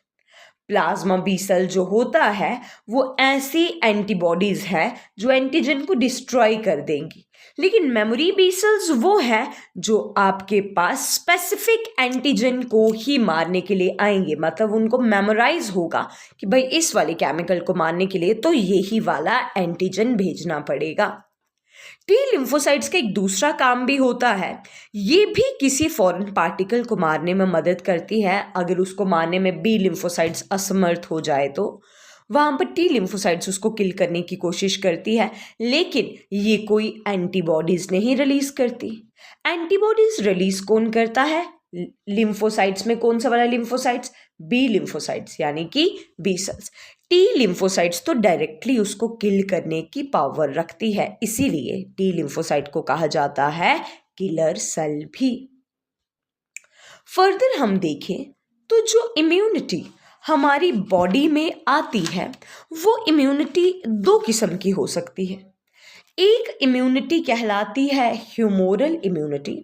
S2: Plasma B cell जो होता है वो ऐसी एंटीबॉडीज है जो एंटीजन को डिस्ट्रॉय कर देंगी, लेकिन मेमोरी बी सेल्स वो है जो आपके पास स्पेसिफिक एंटीजन को ही मारने के लिए आएंगे, मतलब उनको मेमोराइज होगा कि भाई इस वाले केमिकल को मारने के लिए तो यही वाला एंटीजन भेजना पड़ेगा। टी लिम्फोसाइट्स का एक दूसरा काम भी होता है, ये भी किसी फॉरेन पार्टिकल को मारने में मदद करती है। अगर उसको मारने में बी लिम्फोसाइट्स असमर्थ हो जाए तो वहाँ पर टी लिम्फोसाइट्स उसको किल करने की कोशिश करती है, लेकिन ये कोई एंटीबॉडीज नहीं रिलीज करती। एंटीबॉडीज रिलीज कौन करता है? लिम्फोसाइट्स में कौन सा वाला लिम्फोसाइट्स? बी लिम्फोसाइट्स यानी कि बी सेल्स। टी लिम्फोसाइट्स तो डायरेक्टली उसको किल करने की पावर रखती है, इसीलिए टी लिम्फोसाइट को कहा जाता है किलर सेल भी। फर्दर हम देखें तो जो इम्यूनिटी हमारी बॉडी में आती है वो इम्यूनिटी 2 किस्म की हो सकती है। एक इम्यूनिटी कहलाती है ह्यूमोरल इम्यूनिटी,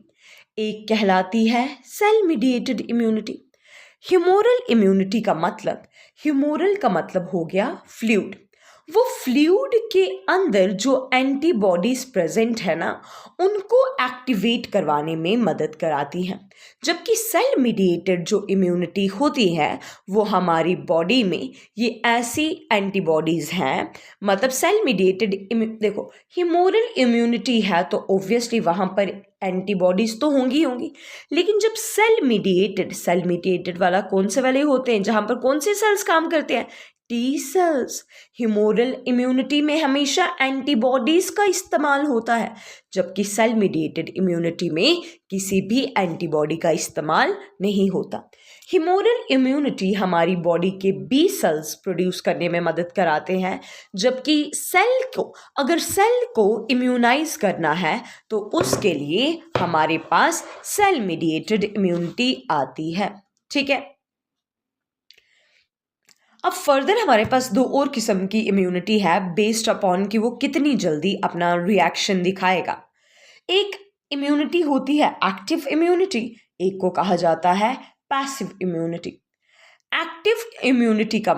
S2: एक कहलाती है cell mediated immunity. Humoral immunity का मतलब, ह्यूमोरल का मतलब हो गया फ्लूइड, वो फ्लूइड के अंदर जो एंटीबॉडीज प्रेजेंट है ना उनको एक्टिवेट करवाने में मदद कराती हैं, जबकि सेल मीडिएटेड जो इम्यूनिटी होती है वो हमारी बॉडी में ये ऐसी एंटीबॉडीज हैं, मतलब सेल मीडिएटेड देखो ह्यूमोरल इम्यूनिटी है तो ऑब्वियसली वहाँ पर एंटीबॉडीज तो होंगी, लेकिन जब सेल मीडिएटेड वाला कौन से वाले होते हैं, जहाँ पर कौन से सेल्स काम करते हैं? T cells. ह्यूमोरल इम्यूनिटी में हमेशा एंटीबॉडीज का इस्तेमाल होता है, जबकि सेल मीडिएटेड इम्यूनिटी में किसी भी एंटीबॉडी का इस्तेमाल नहीं होता। ह्यूमोरल इम्यूनिटी हमारी बॉडी के बी सेल्स प्रोड्यूस करने में मदद कराते हैं, जबकि अगर सेल को इम्यूनाइज करना है तो उसके लिए हमारे पास सेल मीडिएटेड इम्यूनिटी आती है। ठीक है, अब फर्दर हमारे पास 2 और किस्म की इम्यूनिटी है बेस्ड अपॉन कि वो कितनी जल्दी अपना रिएक्शन दिखाएगा। एक इम्यूनिटी होती है एक्टिव इम्यूनिटी, एक को कहा जाता है पैसिव इम्यूनिटी। एक्टिव इम्यूनिटी का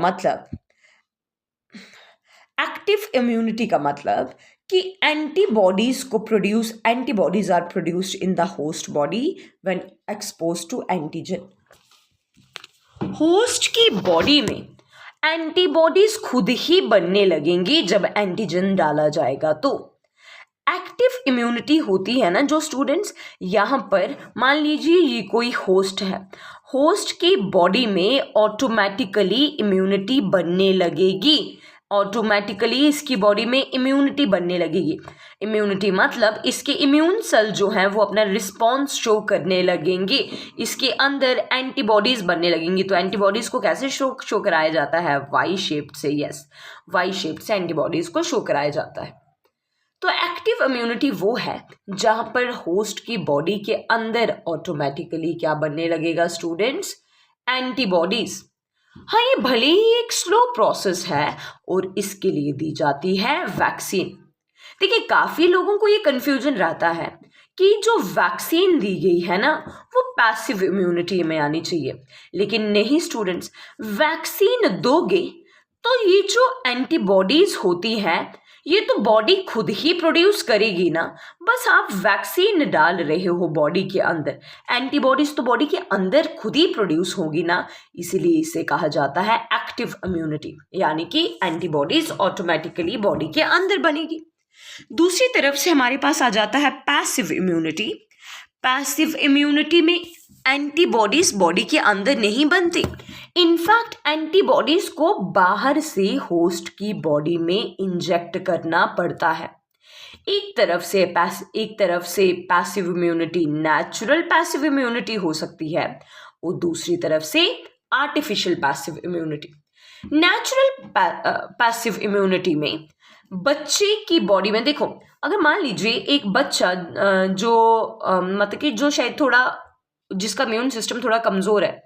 S2: मतलब कि antibodies are produced in the host body when exposed to antigen. Host की बॉडी में एंटीबॉडीज खुद ही बनने लगेंगी जब एंटीजन डाला जाएगा। तो एक्टिव इम्यूनिटी होती है ना जो स्टूडेंट्स, यहाँ पर मान लीजिए ये कोई होस्ट है, होस्ट की बॉडी में ऑटोमेटिकली इम्यूनिटी बनने लगेगी, ऑटोमेटिकली इसकी बॉडी में इम्यूनिटी बनने लगेगी। इम्यूनिटी मतलब इसके इम्यून सेल जो हैं वो अपना रिस्पॉन्स शो करने लगेंगे, इसके अंदर एंटीबॉडीज बनने लगेंगी। तो एंटीबॉडीज को कैसे शो कराया जाता है? वाई शेप्ड से। यस, वाई शेप्ड से एंटीबॉडीज को शो कराया जाता है। तो एक्टिव इम्यूनिटी वो है जहां पर होस्ट की बॉडी के अंदर ऑटोमेटिकली क्या बनने लगेगा स्टूडेंट्स? एंटीबॉडीज। हाँ, ये भले ही एक स्लो प्रोसेस है और इसके लिए दी जाती है वैक्सीन। देखिए, काफ़ी लोगों को ये कन्फ्यूजन रहता है कि जो वैक्सीन दी गई है ना वो पैसिव इम्यूनिटी में आनी चाहिए, लेकिन नहीं स्टूडेंट्स, वैक्सीन दोगे तो ये जो एंटीबॉडीज होती हैं ये तो बॉडी खुद ही प्रोड्यूस करेगी ना, बस आप वैक्सीन डाल रहे हो बॉडी के अंदर। एंटीबॉडीज तो बॉडी के अंदर खुद ही प्रोड्यूस होगी ना, इसीलिए इसे कहा जाता है एक्टिव इम्यूनिटी, यानी कि एंटीबॉडीज ऑटोमेटिकली बॉडी के अंदर बनेगी। दूसरी तरफ से हमारे पास आ जाता है पैसिव इम्यूनिटी। पैसिव इम्यूनिटी में एंटीबॉडीज बॉडी के अंदर नहीं बनती, इनफैक्ट एंटीबॉडीज को बाहर से होस्ट की बॉडी में इंजेक्ट करना पड़ता है। एक तरफ से passive immunity natural passive immunity हो सकती है और दूसरी तरफ से artificial passive immunity. Natural passive immunity में बच्चे की बॉडी में देखो, अगर मान लीजिए एक बच्चा मतलब कि जो शायद थोड़ा जिसका इम्यून सिस्टम थोड़ा कमज़ोर है,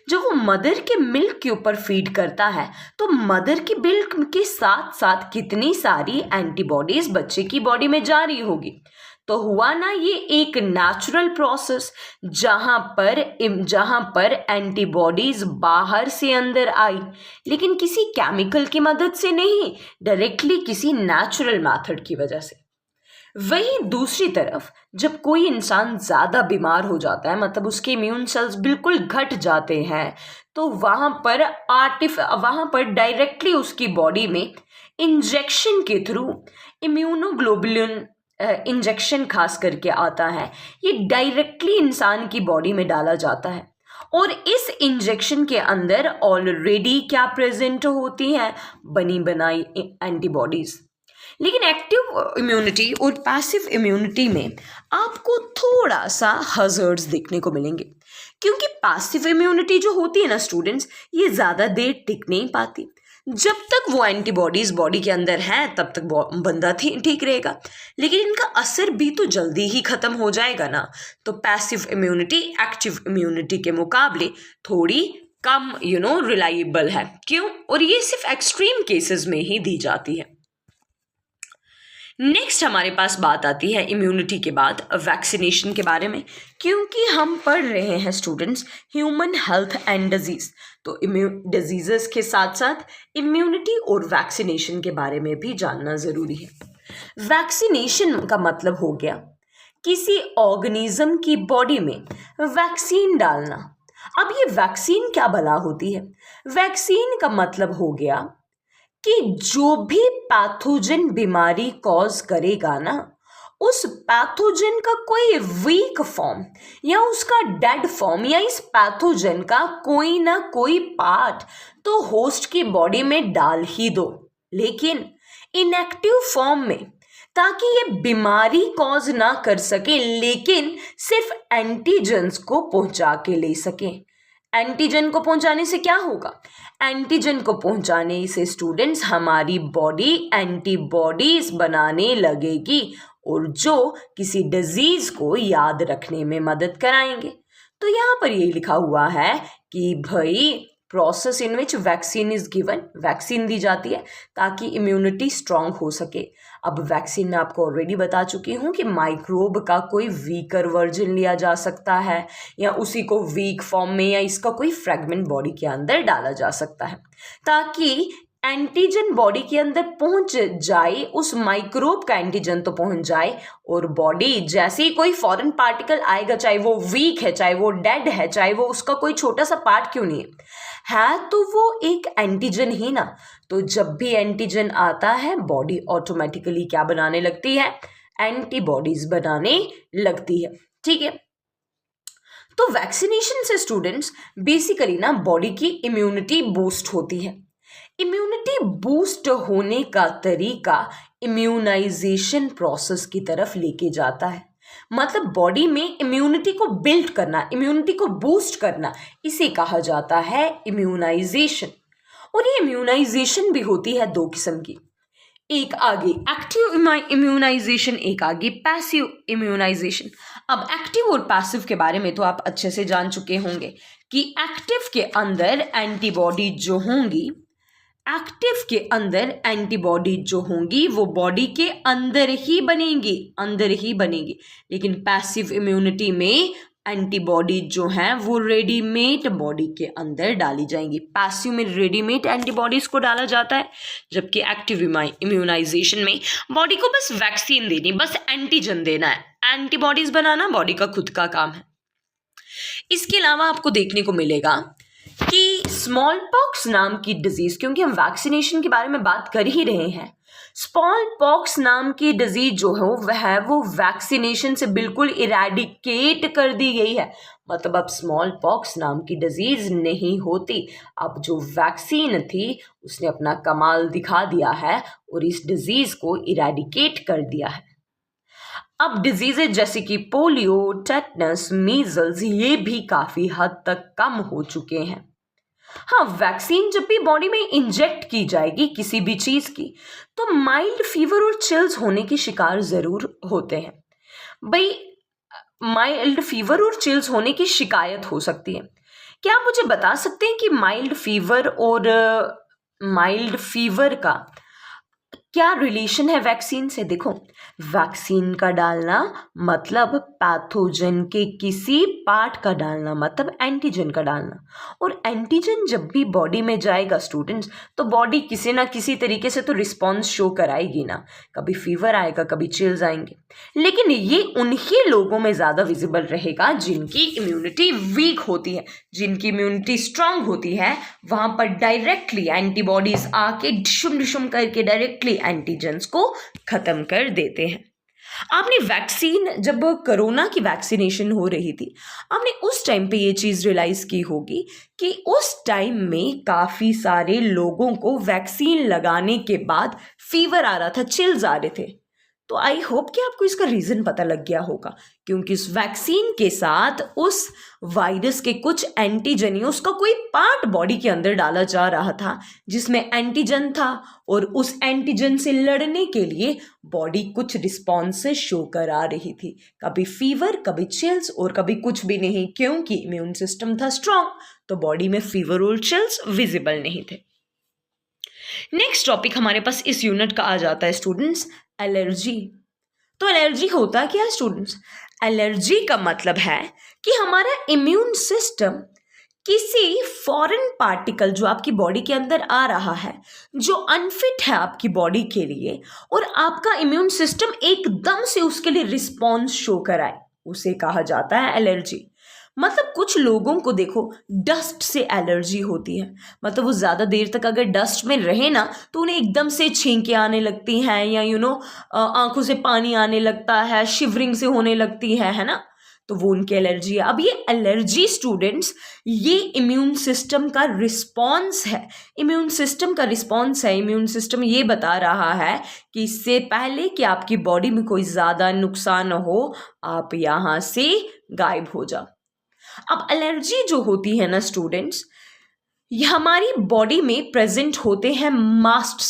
S2: जब वो मदर के मिल्क के ऊपर फीड करता है तो मदर की मिल्क के साथ साथ कितनी सारी एंटीबॉडीज बच्चे की बॉडी में जा रही होगी। तो हुआ ना ये एक नेचुरल प्रोसेस, जहां पर एंटीबॉडीज बाहर से अंदर आई, लेकिन किसी केमिकल की मदद से नहीं, डायरेक्टली किसी नेचुरल मेथड की वजह से। वहीं दूसरी तरफ जब कोई इंसान ज़्यादा बीमार हो जाता है, मतलब उसके इम्यून सेल्स बिल्कुल घट जाते हैं, तो वहाँ पर डायरेक्टली उसकी बॉडी में इंजेक्शन के थ्रू इम्यूनोग्लोबुलिन इंजेक्शन खास करके आता है, ये डायरेक्टली इंसान की बॉडी में डाला जाता है और इस इंजेक्शन के अंदर ऑलरेडी क्या प्रेजेंट होती हैं, बनी बनाई एंटीबॉडीज। लेकिन एक्टिव इम्यूनिटी और पैसिव इम्यूनिटी में आपको थोड़ा सा हज़ार्ड्स देखने को मिलेंगे, क्योंकि पैसिव इम्यूनिटी जो होती है ना स्टूडेंट्स, ये ज़्यादा देर टिक नहीं पाती। जब तक वो एंटीबॉडीज़ बॉडी के अंदर हैं तब तक बंदा ठीक रहेगा, लेकिन इनका असर भी तो जल्दी ही ख़त्म हो जाएगा ना। तो पैसिव इम्यूनिटी एक्टिव इम्यूनिटी के मुकाबले थोड़ी कम रिलायबल है। क्यों? और ये सिर्फ एक्सट्रीम केसेस में ही दी जाती है। नेक्स्ट हमारे पास बात आती है इम्यूनिटी के बाद वैक्सीनेशन के बारे में, क्योंकि हम पढ़ रहे हैं students human health and disease, तो डिजीज़ के साथ साथ इम्यूनिटी और वैक्सीनेशन के बारे में भी जानना ज़रूरी है। वैक्सीनेशन का मतलब हो गया किसी ऑर्गेनिज्म की बॉडी में वैक्सीन डालना। अब ये वैक्सीन क्या भला होती है? वैक्सीन का मतलब हो गया कि जो भी पैथोजन बीमारी कॉज करेगा ना, उस पैथोजन का कोई वीक फॉर्म या उसका डेड फॉर्म या इस पैथोजन का कोई ना कोई पार्ट तो होस्ट की बॉडी में डाल ही दो, लेकिन इनएक्टिव फॉर्म में, ताकि ये बीमारी कॉज ना कर सके, लेकिन सिर्फ एंटीजेंस को पहुंचा के ले सके। एंटीजन को पहुंचाने से क्या होगा? एंटीजन को पहुंचाने से स्टूडेंट्स हमारी बॉडी एंटीबॉडीज बनाने लगेगी और जो किसी डिजीज को याद रखने में मदद कराएंगे। तो यहाँ पर ये लिखा हुआ है कि भाई process in which vaccine is given, vaccine दी जाती है ताकि इम्यूनिटी स्ट्रांग हो सके। अब वैक्सीन में आपको ऑलरेडी बता चुकी हूँ कि माइक्रोब का कोई वीकर वर्जन लिया जा सकता है या उसी को वीक फॉर्म में या इसका कोई फ्रेगमेंट बॉडी के अंदर डाला जा सकता है, ताकि एंटीजन बॉडी के अंदर पहुंच जाए, उस माइक्रोब का एंटीजन तो पहुंच जाए और बॉडी जैसे ही कोई फॉरेन पार्टिकल आएगा, चाहे वो वीक है, चाहे वो डेड है, चाहे वो उसका कोई छोटा सा पार्ट क्यों नहीं है तो वो एक एंटीजन ही ना। तो जब भी एंटीजन आता है बॉडी ऑटोमेटिकली क्या बनाने लगती है? एंटीबॉडीज बनाने लगती है। ठीक है, तो वैक्सीनेशन से स्टूडेंट्स बेसिकली ना बॉडी की इम्यूनिटी बूस्ट होती है। इम्यूनिटी बूस्ट होने का तरीका इम्यूनाइजेशन प्रोसेस की तरफ लेके जाता है, मतलब बॉडी में इम्यूनिटी को बिल्ड करना, इम्यूनिटी को बूस्ट करना, इसे कहा जाता है इम्यूनाइजेशन। और ये इम्यूनाइजेशन भी होती है दो किस्म की, एक आगे एक्टिव इम्यूनाइजेशन, एक आगे पैसिव इम्यूनाइजेशन। अब एक्टिव और पैसिव के बारे में तो आप अच्छे से जान चुके होंगे कि एक्टिव के अंदर एंटीबॉडी जो होंगी, एक्टिव के अंदर एंटीबॉडी जो होंगी वो बॉडी के अंदर ही बनेंगी, लेकिन पैसिव इम्यूनिटी में एंटीबॉडी जो हैं वो रेडीमेड बॉडी के अंदर डाली जाएंगी। पैसिव में रेडीमेड एंटीबॉडीज को डाला जाता है, जबकि एक्टिव इम्यूनाइजेशन में बॉडी को बस वैक्सीन देनी, बस एंटीजन देना है। एंटीबॉडीज बनाना बॉडी का खुद का काम है। इसके अलावा आपको देखने को मिलेगा कि स्मॉल पॉक्स नाम की डिजीज, क्योंकि हम वैक्सीनेशन के बारे में बात कर ही रहे हैं, स्मॉल पॉक्स नाम की डिजीज जो है वो वैक्सीनेशन से बिल्कुल इरेडिकेट कर दी गई है। मतलब अब स्मॉल पॉक्स नाम की डिजीज नहीं होती। अब जो वैक्सीन थी उसने अपना कमाल दिखा दिया है और इस डिजीज को इरेडिकेट कर दिया है। अब डिजीजेज जैसे कि पोलियो, टेटनस, मीजल्स ये भी काफी हद तक कम हो चुके हैं। हाँ, वैक्सीन जब भी बॉडी में इंजेक्ट की जाएगी किसी भी चीज की, तो माइल्ड फीवर और चिल्स होने की शिकार जरूर होते हैं। भाई, माइल्ड फीवर और चिल्स होने की शिकायत हो सकती है। क्या आप मुझे बता सकते हैं कि माइल्ड फीवर का क्या रिलेशन है वैक्सीन से? देखो, वैक्सीन का डालना मतलब पैथोजन के किसी पार्ट का डालना, मतलब एंटीजन का डालना। और एंटीजन जब भी बॉडी में जाएगा स्टूडेंट्स, तो बॉडी किसी ना किसी तरीके से तो रिस्पॉन्स शो कराएगी ना। कभी फीवर आएगा, कभी चिल्स आएंगे, लेकिन ये उन्हीं लोगों में ज़्यादा विजिबल रहेगा जिनकी इम्यूनिटी वीक होती है। जिनकी इम्यूनिटी स्ट्रांग होती है वहाँ पर डायरेक्टली एंटीबॉडीज आके डिशुम डिशुम करके डायरेक्टली एंटीजन्स को ख़त्म कर देते हैं। आपने वैक्सीन, जब कोरोना की वैक्सीनेशन हो रही थी, आपने उस टाइम पे ये चीज़ रियलाइज़ की होगी कि उस टाइम में काफ़ी सारे लोगों को वैक्सीन लगाने के बाद फीवर आ रहा था, चिल्स आ रहे थे। तो आई होप कि आपको इसका रीज़न पता लग गया होगा, क्योंकि उस वैक्सीन के साथ उस वायरस के कुछ एंटीजन, उसका कोई पार्ट बॉडी के अंदर डाला जा रहा था जिसमें एंटीजन था, और उस एंटीजन से लड़ने के लिए बॉडी कुछ रिस्पॉन्सेस शो करा रही थी। कभी फीवर, कभी चिल्स और कभी कुछ भी नहीं, क्योंकि इम्यून सिस्टम था स्ट्रांग, तो बॉडी में फीवर और चिल्स विजिबल नहीं थे। नेक्स्ट टॉपिक हमारे पास इस यूनिट का आ जाता है स्टूडेंट्स, एलर्जी। तो एलर्जी होता क्या है स्टूडेंट्स? एलर्जी का मतलब है कि हमारा इम्यून सिस्टम किसी फॉरेन पार्टिकल जो आपकी बॉडी के अंदर आ रहा है, जो अनफिट है आपकी बॉडी के लिए, और आपका इम्यून सिस्टम एकदम से उसके लिए रिस्पॉन्स शो कराए, उसे कहा जाता है एलर्जी। मतलब कुछ लोगों को देखो डस्ट से एलर्जी होती है, मतलब वो ज़्यादा देर तक अगर डस्ट में रहे ना तो उन्हें एकदम से छींकें आने लगती हैं, या आंखों से पानी आने लगता है, शिवरिंग से होने लगती है ना, तो वो उनकी एलर्जी है। अब ये एलर्जी स्टूडेंट्स, ये इम्यून सिस्टम का रिस्पॉन्स है। इम्यून सिस्टम ये बता रहा है कि इससे पहले कि आपकी बॉडी में कोई ज़्यादा नुकसान हो, आप यहाँ से गायब हो जाओ। अब एलर्जी जो होती है ना स्टूडेंट्स, ये हमारी बॉडी में प्रेजेंट होते हैं mast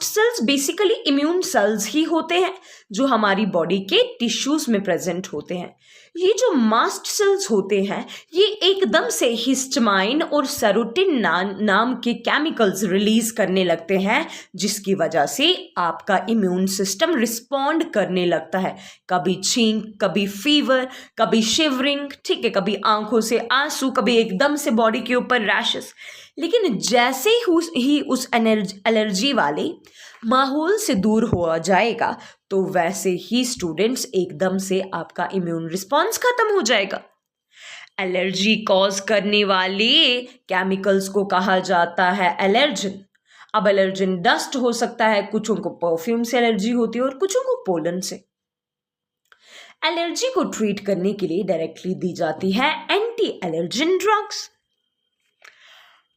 S2: cells basically immune cells ही होते हैं जो हमारी बॉडी के टिश्यूज में प्रेजेंट होते हैं। ये जो मास्ट सेल्स होते हैं ये एकदम से हिस्टामाइन और सेरोटिन नाम के केमिकल्स रिलीज करने लगते हैं, जिसकी वजह से आपका इम्यून सिस्टम रिस्पॉन्ड करने लगता है। कभी छींक, कभी फीवर, कभी शिवरिंग, ठीक है, कभी आंखों से आंसू, कभी एकदम से बॉडी के ऊपर रैशेस। लेकिन जैसे ही उस एलर्जी वाले माहौल से दूर हो जाएगा तो वैसे ही स्टूडेंट्स एकदम से आपका इम्यून रिस्पॉन्स खत्म हो जाएगा। एलर्जी कॉज करने वाले केमिकल्स को कहा जाता है एलर्जन। अब एलर्जन डस्ट हो सकता है, कुछों को परफ्यूम से एलर्जी होती है और कुछों को पोलन से। एलर्जी को ट्रीट करने के लिए डायरेक्टली दी जाती है एंटी एलर्जन ड्रग्स।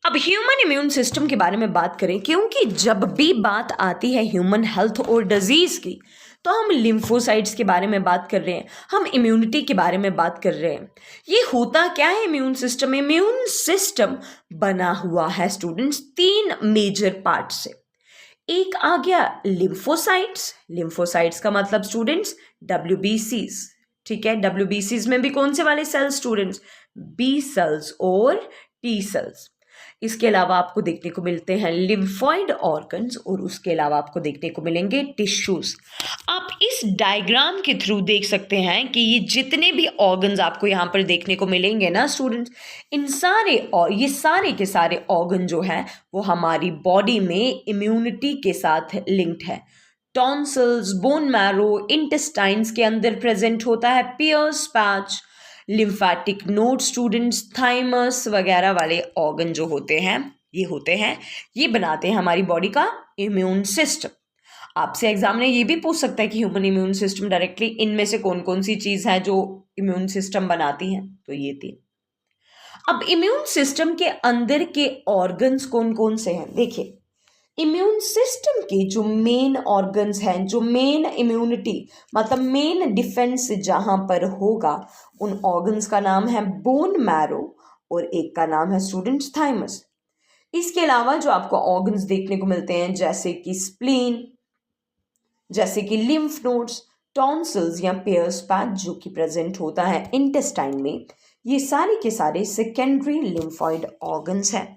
S2: अब ह्यूमन इम्यून सिस्टम के बारे में बात करें, क्योंकि जब भी बात आती है ह्यूमन हेल्थ और डिजीज की तो हम लिम्फोसाइट्स के बारे में बात कर रहे हैं, हम इम्यूनिटी के बारे में बात कर रहे हैं। ये होता क्या है इम्यून सिस्टम बना हुआ है स्टूडेंट्स 3 मेजर पार्ट से। एक आ गया लिम्फोसाइट्स का मतलब स्टूडेंट्स WBCs, ठीक है। WBCs में भी कौन से वाले सेल्स स्टूडेंट्स? B सेल्स और T सेल्स। इसके अलावा आपको देखने को मिलते हैं लिम्फॉइड ऑर्गन्स और उसके अलावा आपको देखने को मिलेंगे टिश्यूज। आप इस डायग्राम के थ्रू देख सकते हैं कि ये जितने भी ऑर्गन्स आपको यहाँ पर देखने को मिलेंगे ना स्टूडेंट्स, इन सारे और ये सारे के सारे ऑर्गन जो हैं वो हमारी बॉडी में इम्यूनिटी के साथ लिंक्ड है। टॉन्सिल्स, बोन मैरो, इंटेस्टाइन्स के अंदर प्रेजेंट होता है Peyer's patch, lymphatic node students, thymus वगैरह वाले ऑर्गन जो होते हैं ये बनाते हैं हमारी बॉडी का इम्यून सिस्टम। आपसे एग्जाम में ये भी पूछ सकता है कि ह्यूमन इम्यून सिस्टम डायरेक्टली इनमें से कौन कौन सी चीज़ है जो इम्यून सिस्टम बनाती हैं, तो ये 3। अब इम्यून सिस्टम के अंदर के ऑर्गन्स कौन कौन से हैं, देखिए इम्यून सिस्टम के जो मेन ऑर्गन्स हैं, जो मेन इम्यूनिटी मतलब मेन डिफेंस जहाँ पर होगा, उन ऑर्गन्स का नाम है बोन मैरो और एक का नाम है स्टूडेंट्स थाइमस। इसके अलावा जो आपको ऑर्गन्स देखने को मिलते हैं जैसे कि स्प्लीन, जैसे कि लिम्फ नोड्स, टॉन्सिल्स या पियर्स पैच जो कि प्रेजेंट होता है इंटेस्टाइन में, ये सारे के सारे सेकेंडरी लिम्फॉइड ऑर्गन्स हैं।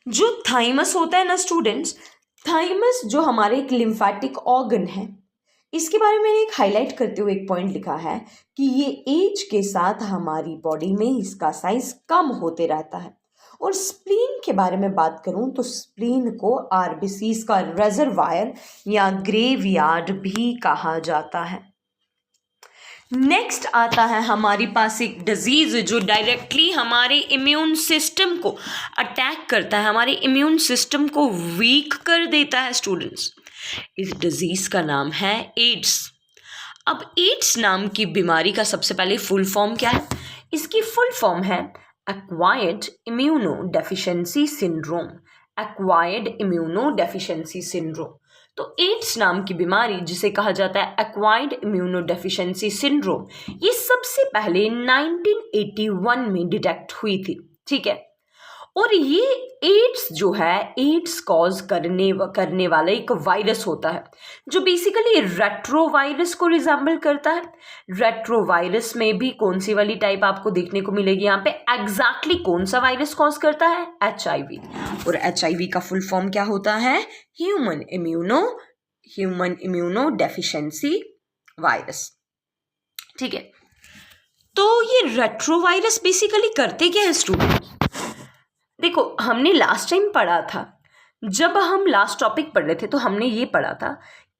S2: जो थाइमस होता है ना स्टूडेंट्स, थाइमस जो हमारे एक लिम्फैटिक ऑर्गन है, इसके बारे में एक हाईलाइट करते हुए एक पॉइंट लिखा है कि ये एज के साथ हमारी बॉडी में इसका साइज कम होते रहता है। और स्प्लीन के बारे में बात करूं तो स्प्लीन को आरबीसीज का रिजर्वायर या ग्रेवयार्ड भी कहा जाता है। नेक्स्ट आता है हमारे पास एक डिजीज जो डायरेक्टली हमारे इम्यून सिस्टम को अटैक करता है, हमारे इम्यून सिस्टम को वीक कर देता है स्टूडेंट्स। इस डिजीज का नाम है एड्स। अब एड्स नाम की बीमारी का सबसे पहले फुल फॉर्म क्या है? इसकी फुल फॉर्म है acquired immuno deficiency syndrome. Acquired immuno deficiency syndrome. तो एड्स नाम की बीमारी जिसे कहा जाता है एक्वायर्ड इम्यूनो डेफिशिएंसी सिंड्रोम, ये सबसे पहले 1981 में डिटेक्ट हुई थी, ठीक है। और ये एड्स जो है एड्स कॉज करने वाला एक वायरस होता है जो बेसिकली रेट्रोवायरस को रिजेंबल करता है। रेट्रोवायरस में भी कौन सी वाली टाइप आपको देखने को मिलेगी यहाँ पे? एग्जैक्टली कौन सा वायरस कॉज करता है? HIV। और HIV का फुल फॉर्म क्या होता है? ह्यूमन इम्यूनो डेफिशिएंसी वायरस, ठीक है। तो ये रेट्रोवायरस बेसिकली करते क्या है स्टूडेंट? देखो, हमने लास्ट टाइम पढ़ा था, जब हम लास्ट टॉपिक पढ़ रहे थे तो हमने ये पढ़ा था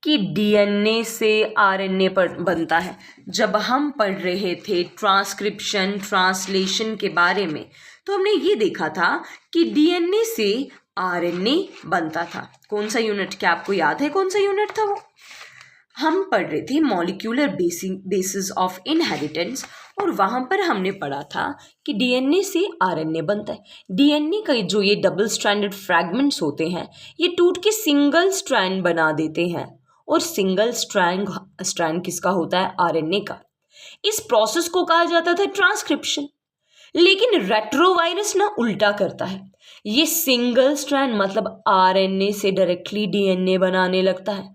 S2: कि DNA से RNA बनता है। जब हम पढ़ रहे थे ट्रांसक्रिप्शन ट्रांसलेशन के बारे में तो हमने ये देखा था कि DNA से RNA बनता था। कौन सा यूनिट, क्या आपको याद है कौन सा यूनिट था वो? हम पढ़ रहे थे मॉलिक्यूलर बेसिस ऑफ इनहेरिटेंस, और वहाँ पर हमने पढ़ा था कि DNA से RNA बनता है। DNA का जो ये डबल स्ट्रैंडेड फ्रैगमेंट्स होते हैं ये टूट के सिंगल स्ट्रैंड बना देते हैं, और सिंगल स्ट्रैंड किसका होता है? RNA का। इस प्रोसेस को कहा जाता था ट्रांसक्रिप्शन। लेकिन रेट्रोवायरस ना उल्टा करता है, ये सिंगल स्ट्रैंड मतलब RNA से डायरेक्टली DNA बनाने लगता है।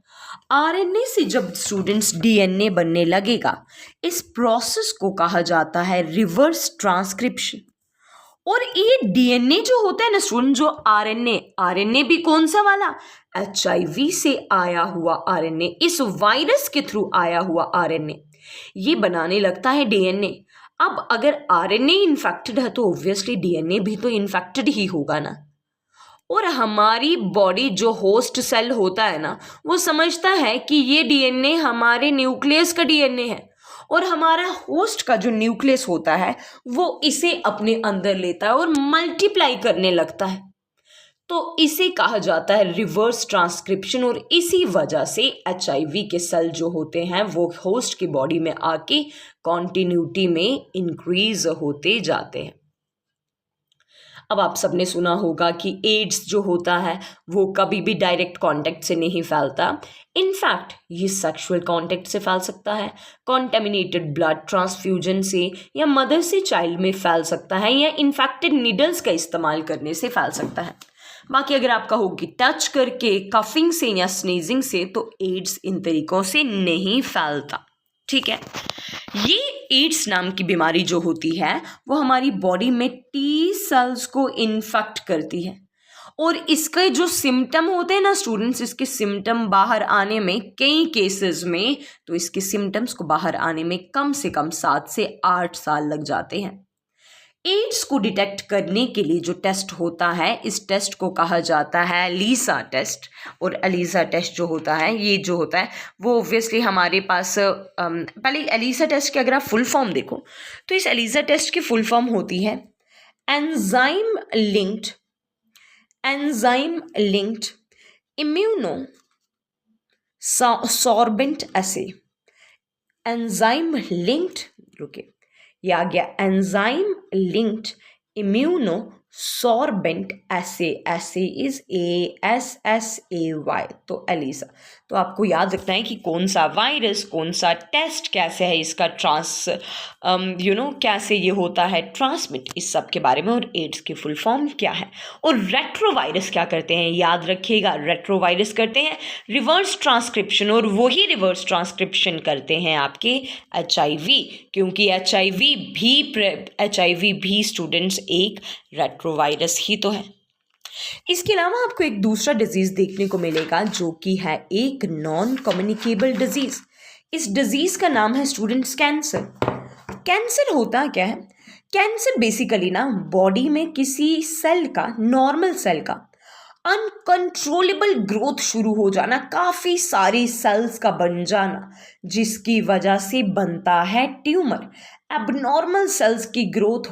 S2: RNA से जब स्टूडेंट्स DNA बनने लगेगा, इस प्रोसेस को कहा जाता है रिवर्स ट्रांसक्रिप्शन। और ये DNA जो होता है ना स्टूडेंट, जो RNA भी कौन सा वाला? HIV से आया हुआ RNA, इस वायरस के थ्रू आया हुआ RNA, ये बनाने लगता है DNA। अब अगर RNA इन्फेक्टेड है तो ऑब्वियसली DNA भी तो इन्फेक्टेड ही होगा ना। और हमारी बॉडी जो होस्ट सेल होता है ना, वो समझता है कि ये DNA हमारे न्यूक्लियस का DNA है, और हमारा होस्ट का जो न्यूक्लियस होता है वो इसे अपने अंदर लेता है और मल्टीप्लाई करने लगता है। तो इसे कहा जाता है रिवर्स ट्रांसक्रिप्शन, और इसी वजह से HIV के सेल जो होते हैं वो होस्ट की बॉडी में आके कॉन्टिन्यूटी में इंक्रीज होते जाते हैं। अब आप सबने सुना होगा कि एड्स जो होता है वो कभी भी डायरेक्ट कांटेक्ट से नहीं फैलता। इनफैक्ट ये सेक्सुअल कांटेक्ट से फैल सकता है, कॉन्टेमिनेटेड ब्लड ट्रांसफ्यूजन से, या मदर से चाइल्ड में फैल सकता है, या इन्फेक्टेड नीडल्स का इस्तेमाल करने से फैल सकता है। बाकी अगर आपका होगी टच करके, कफिंग से या स्नीजिंग से, तो एड्स इन तरीकों से नहीं फैलता, ठीक है। ये एड्स नाम की बीमारी जो होती है वो हमारी बॉडी में टी सेल्स को इन्फेक्ट करती है, और इसके जो सिम्टम होते हैं ना स्टूडेंट्स, इसके सिम्टम बाहर आने में कई केसेस में तो इसके सिम्टम्स को बाहर आने में कम से कम 7 से 8 साल लग जाते हैं। एड्स को डिटेक्ट करने के लिए जो टेस्ट होता है, इस टेस्ट को कहा जाता है लीसा टेस्ट। और एलिसा टेस्ट जो होता है, ये जो होता है वो ऑब्वियसली हमारे पास पहले एलिसा टेस्ट की अगर आप फुल फॉर्म देखो तो इस एलिसा टेस्ट की फुल फॉर्म होती है एंजाइम लिंक्ड इम्यूनो सॉर्बेंट एसे। एंजाइम लिंक्ड, रुके, ये आ गया enzyme linked immuno sorbent essay. Essay is ASSAY, तो एलिसा। तो आपको याद रखना है कि कौन सा वायरस, कौन सा टेस्ट, कैसे है इसका कैसे ये होता है ट्रांसमिट, इस सब के बारे में, और एड्स की फुल फॉर्म क्या है। और रेट्रोवायरस क्या करते हैं, याद रखिएगा, रेट्रोवायरस करते हैं रिवर्स ट्रांसक्रिप्शन, और वही रिवर्स ट्रांसक्रिप्शन करते हैं आपके HIV, क्योंकि HIV भी स्टूडेंट्स एक रेट्रोवायरस ही तो है। इसके अलावा आपको एक दूसरा डिजीज देखने को मिलेगा जो कि है एक नॉन कम्युनिकेबल डिजीज। इस डिजीज का नाम है स्टूडेंट्स कैंसर। कैंसर होता क्या है? कैंसर बेसिकली ना बॉडी में किसी सेल का, नॉर्मल सेल का अनकंट्रोलेबल ग्रोथ शुरू हो जाना, काफ़ी सारी सेल्स का बन जाना, जिसकी वजह से बनता है ट्यूमर। एबनॉर्मल सेल्स की ग्रोथ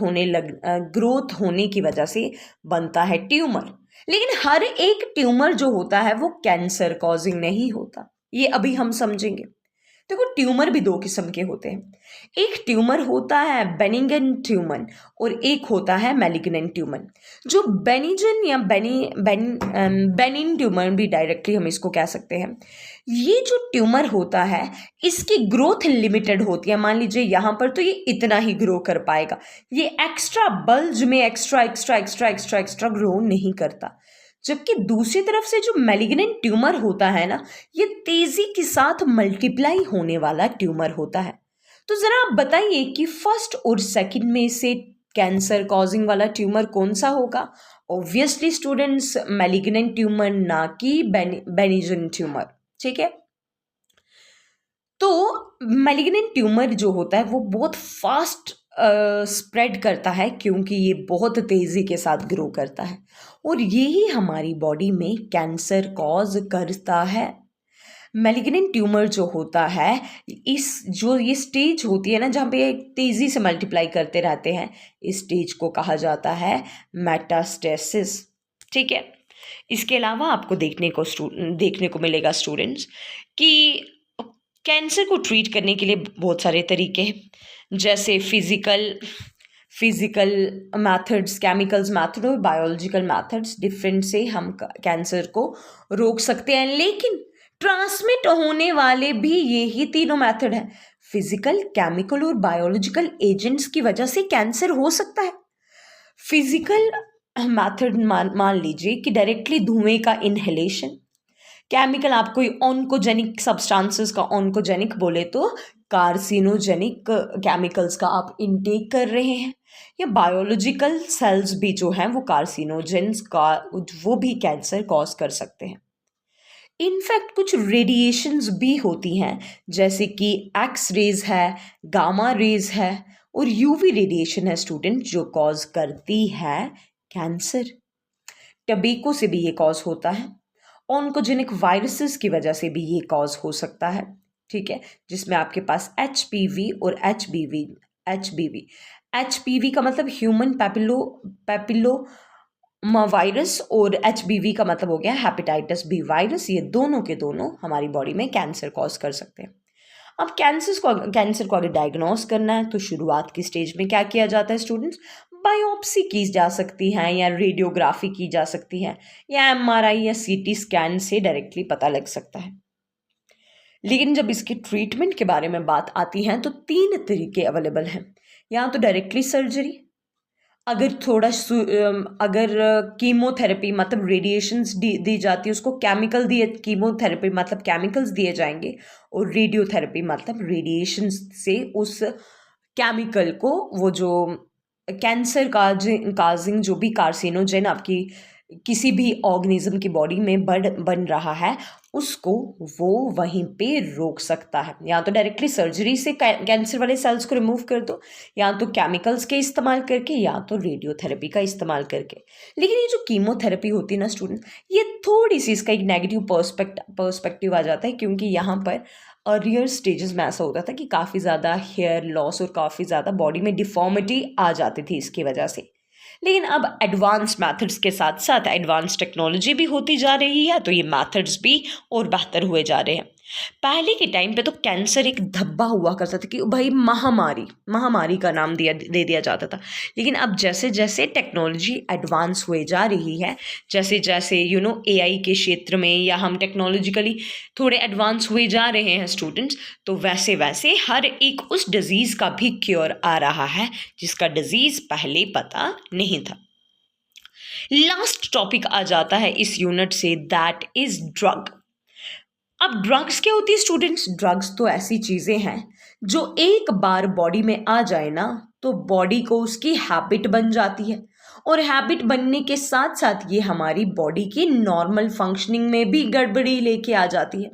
S2: होने की वजह से बनता है ट्यूमर। लेकिन हर एक ट्यूमर जो होता है वो कैंसर कॉजिंग नहीं होता, ये अभी हम समझेंगे। देखो, ट्यूमर भी 2 किस्म के होते हैं। एक ट्यूमर होता है बेनिगन ट्यूमर और एक होता है मैलिग्नेंट ट्यूमर। जो बेनिजन या बेनिन ट्यूमर भी डायरेक्टली हम इसको कह सकते हैं, ये जो ट्यूमर होता है इसकी ग्रोथ लिमिटेड होती है। मान लीजिए यहाँ पर तो ये इतना ही ग्रो कर पाएगा, ये एक्स्ट्रा बल्ज में एक्स्ट्रा ग्रो नहीं करता। जबकि दूसरी तरफ से जो मैलिग्नेंट ट्यूमर होता है ना, ये तेजी के साथ मल्टीप्लाई होने वाला ट्यूमर होता है। तो जरा आप बताइए कि फर्स्ट और सेकंड में से कैंसर कॉजिंग वाला ट्यूमर कौन सा होगा? ऑब्वियसली स्टूडेंट्स मैलिग्नेंट ट्यूमर, ना कि बेनिजन ट्यूमर। ठीक है, तो मैलिग्नेंट ट्यूमर जो होता है वो बहुत फास्ट स्प्रेड करता है, क्योंकि ये बहुत तेज़ी के साथ ग्रो करता है, और यही हमारी बॉडी में कैंसर कॉज करता है। मैलिग्नेंट ट्यूमर जो होता है, ये स्टेज होती है ना जहाँ पे तेज़ी से मल्टीप्लाई करते रहते हैं, इस स्टेज को कहा जाता है मेटास्टेसिस। ठीक है, इसके अलावा आपको देखने को मिलेगा स्टूडेंट्स कि कैंसर को ट्रीट करने के लिए बहुत सारे तरीके हैं, जैसे फिजिकल मैथड्स, केमिकल्स मैथड और बायोलॉजिकल मैथड्स। डिफरेंट से हम कैंसर को रोक सकते हैं, लेकिन ट्रांसमिट होने वाले भी यही तीनों मैथड हैं। फिजिकल, केमिकल और बायोलॉजिकल एजेंट्स की वजह से कैंसर हो सकता है। फिजिकल मैथड मान लीजिए कि डायरेक्टली धुएं का इनहेलेशन। केमिकल, आप कोई ऑन्कोजेनिक सब्सटेंसेस का ऑन्कोजेनिक बोले तो कार्सिनोजेनिक केमिकल्स का आप इनटेक कर रहे हैं, या बायोलॉजिकल सेल्स भी जो हैं वो कार्सिनोजेंस का, वो भी कैंसर कॉज कर सकते हैं। इनफैक्ट कुछ रेडिएशंस भी होती हैं, जैसे कि एक्स रेज है, गामा रेज है और यूवी रेडिएशन है स्टूडेंट, जो कॉज करती है कैंसर। टबैको से भी ये कॉज होता है, ऑन्कोजेनिक वायरसेस की वजह से भी ये कॉज हो सकता है। ठीक है, जिसमें आपके पास HPV और HBV का मतलब ह्यूमन पैपिलोमा वायरस और HBV का मतलब हो गया हेपेटाइटिस बी वायरस। ये दोनों के दोनों हमारी बॉडी में कैंसर कॉज कर सकते हैं। अब कैंसर को अगर डायग्नोस करना है तो शुरुआत की स्टेज में क्या किया जाता है स्टूडेंट्स? बायोप्सी की जा सकती है, या रेडियोग्राफी की जा सकती है, या MRI या CT स्कैन से डायरेक्टली पता लग सकता है। लेकिन जब इसके ट्रीटमेंट के बारे में बात आती है तो 3 तरीके अवेलेबल हैं। या तो डायरेक्टली सर्जरी, अगर कीमोथेरेपी मतलब रेडिएशंस दी जाती है, उसको कीमोथेरेपी मतलब केमिकल्स दिए जाएंगे, और रेडियोथेरेपी मतलब रेडिएशन से उस केमिकल को, वो जो कैंसर काजिंग जो भी कार्सिनोजेन आपकी किसी भी ऑर्गेनिज्म की बॉडी में बन रहा है, उसको वो वहीं पे रोक सकता है। या तो डायरेक्टली सर्जरी से कैंसर वाले सेल्स को रिमूव कर दो, या तो केमिकल्स के इस्तेमाल करके, या तो रेडियोथेरेपी का इस्तेमाल करके। लेकिन ये जो कीमोथेरेपी होती है ना स्टूडेंट, ये थोड़ी सी इसका एक नेगेटिव पर्सपेक्टिव आ जाता है, क्योंकि यहाँ पर अर्लियर स्टेजेस में ऐसा होता था कि काफ़ी ज़्यादा हेयर लॉस और काफ़ी ज़्यादा बॉडी में डिफॉर्मिटी आ जाती थी इसकी वजह से। लेकिन अब एडवांस मेथड्स के साथ साथ एडवांस टेक्नोलॉजी भी होती जा रही है, तो ये मेथड्स भी और बेहतर हुए जा रहे हैं। पहले के टाइम पे तो कैंसर एक धब्बा हुआ करता था कि भाई महामारी का नाम दे दिया जाता था। लेकिन अब जैसे जैसे टेक्नोलॉजी एडवांस हुए जा रही है, जैसे जैसे एआई के क्षेत्र में, या हम टेक्नोलॉजिकली थोड़े एडवांस हुए जा रहे हैं स्टूडेंट्स, तो वैसे वैसे हर एक उस डिजीज़ का भी क्योर आ रहा है जिसका डिजीज़ पहले पता नहीं था। लास्ट टॉपिक आ जाता है इस यूनिट से, दैट इज ड्रग। अब ड्रग्स क्या होती है स्टूडेंट्स? ड्रग्स तो ऐसी चीज़ें हैं जो एक बार बॉडी में आ जाए ना, तो बॉडी को उसकी हैबिट बन जाती है, और हैबिट बनने के साथ साथ ये हमारी बॉडी की नॉर्मल फंक्शनिंग में भी गड़बड़ी लेके आ जाती है।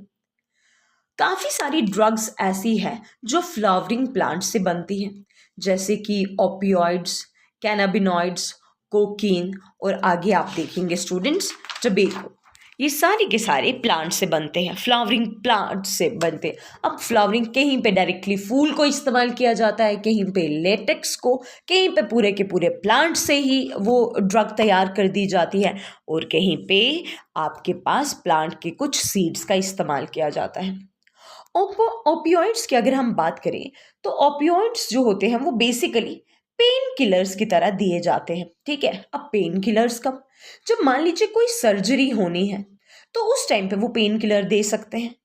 S2: काफ़ी सारी ड्रग्स ऐसी हैं जो फ्लावरिंग प्लांट से बनती हैं, जैसे कि ओपियोइड्स, कैनाबिनॉइड्स, कोकीन, और आगे आप देखेंगे स्टूडेंट्स टबेको। ये सारे के सारे प्लांट से बनते हैं, फ्लावरिंग प्लांट से बनते हैं। अब फ्लावरिंग कहीं पे डायरेक्टली फूल को इस्तेमाल किया जाता है, कहीं पे लेटेक्स को, कहीं पे पूरे के पूरे प्लांट से ही वो ड्रग तैयार कर दी जाती है, और कहीं पे आपके पास प्लांट के कुछ सीड्स का इस्तेमाल किया जाता है। ओपियोइड्स की अगर हम बात करें, तो ओपियोइड्स जो होते हैं वो बेसिकली पेन किलर्स की तरह दिए जाते हैं, ठीक है। अब पेन किलर्स कब? जब मान लीजिए कोई सर्जरी होनी है, तो उस टाइम पे वो पेन किलर दे सकते हैं।